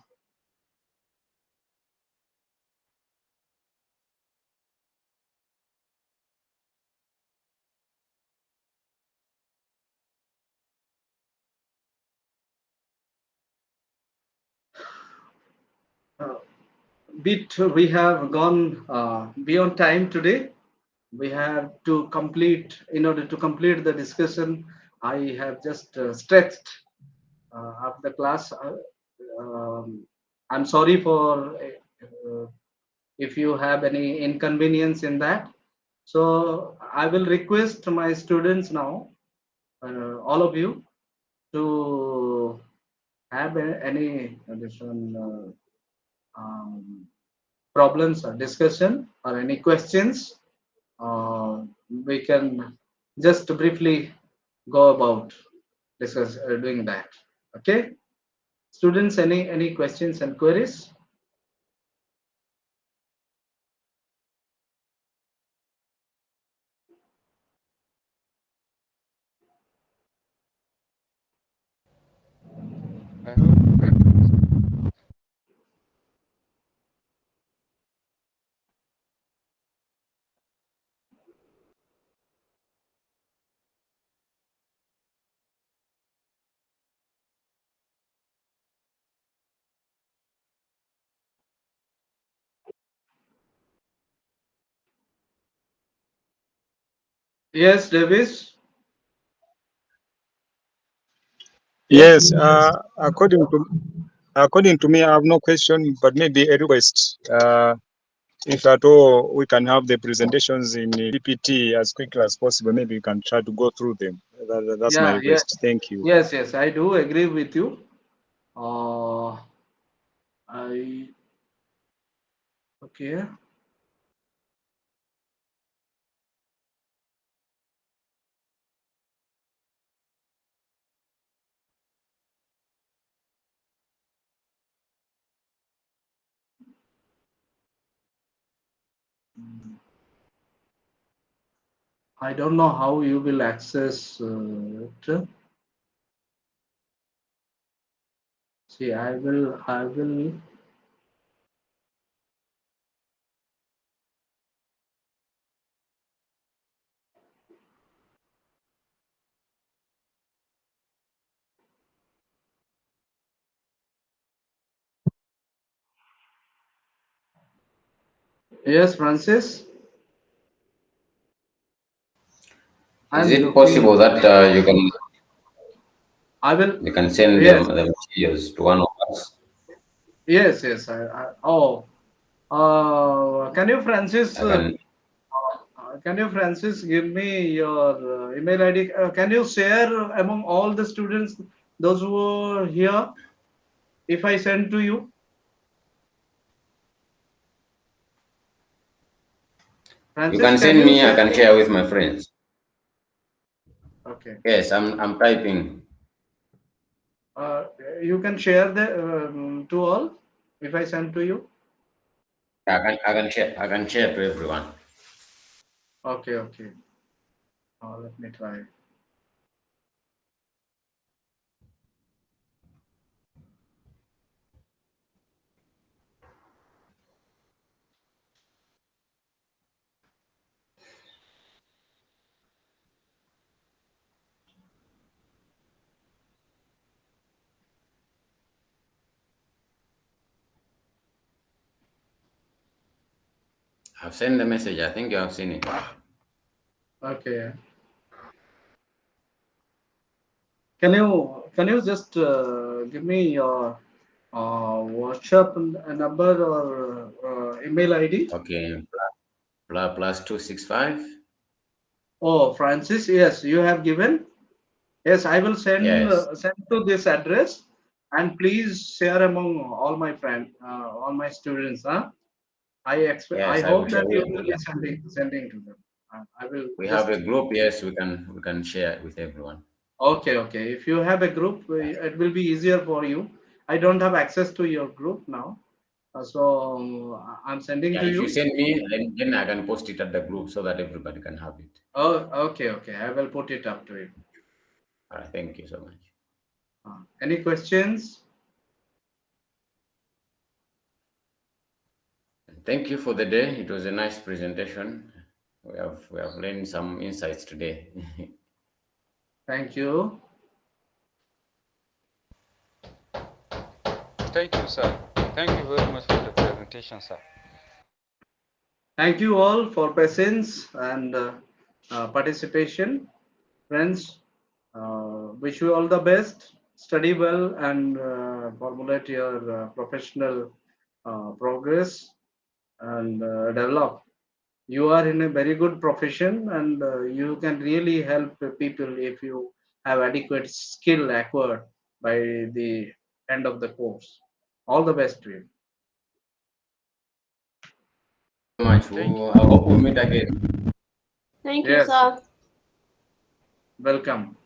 uh, we have gone beyond time today. We have to complete, in order to complete the discussion, I have just stretched of the class. I'm sorry for if you have any inconvenience in that. So I will request my students now, all of you, to have any additional problems or discussion or any questions. We can just briefly go about doing that. Okay, students, any questions and queries? I hope Yes, Davis. Yes, according to me, I have no question, but maybe a request. If at all we can have the presentations in PPT as quickly as possible, maybe we can try to go through them. That's my Yeah, yeah. request. Thank you. Yes, yes, I do agree with you. Uh, I okay. I don't know how you will access it. See, I will. Yes, Francis. Is I'm it looking. possible that I will. you can send Yes, them the materials to one of us? yes, yes. Oh, can you, Francis? I can. Can you, Francis, give me your email ID? Can you share among all the students, those who are here, if I send to you? You Francis, can can send you me. I share? can share with my friends. Okay. Yes, I'm typing. Uh, you can share the to all if I send to you. I can share. I can share to everyone. Okay, okay. Let me try. I've sent the message. I think you have seen it. Okay. Can you just give me your WhatsApp number or email ID? Okay. Plus 265. Oh, Francis, yes, you have given. Yes, I will Yes. send to this address, and please share among all my friends, all my students. Huh? I Yes, I will hope share. that you will be sending to them. I will We have just a group. Yes, we can share it with everyone. okay, okay. If you have a group, it will be easier for you. I don't have access to your group now, so I'm sending Yeah, to if you you. send me, then I can post it at the group so that everybody can have it. Oh, okay, okay. I will put it up to you. All right. Thank you so much. Any questions? Thank you for the day. It was a nice presentation. We have learned some insights today. Thank you. Thank you, sir. Thank you very much for the presentation, sir. Thank you all for patience and participation. Friends, wish you all the best. Study well and formulate your professional progress and develop. You are in a very good profession and you can really help people if you have adequate skill acquired by the end of the course. All the best to you. So much. Thank you. I hope we meet again. Thank you, Yes, sir. welcome.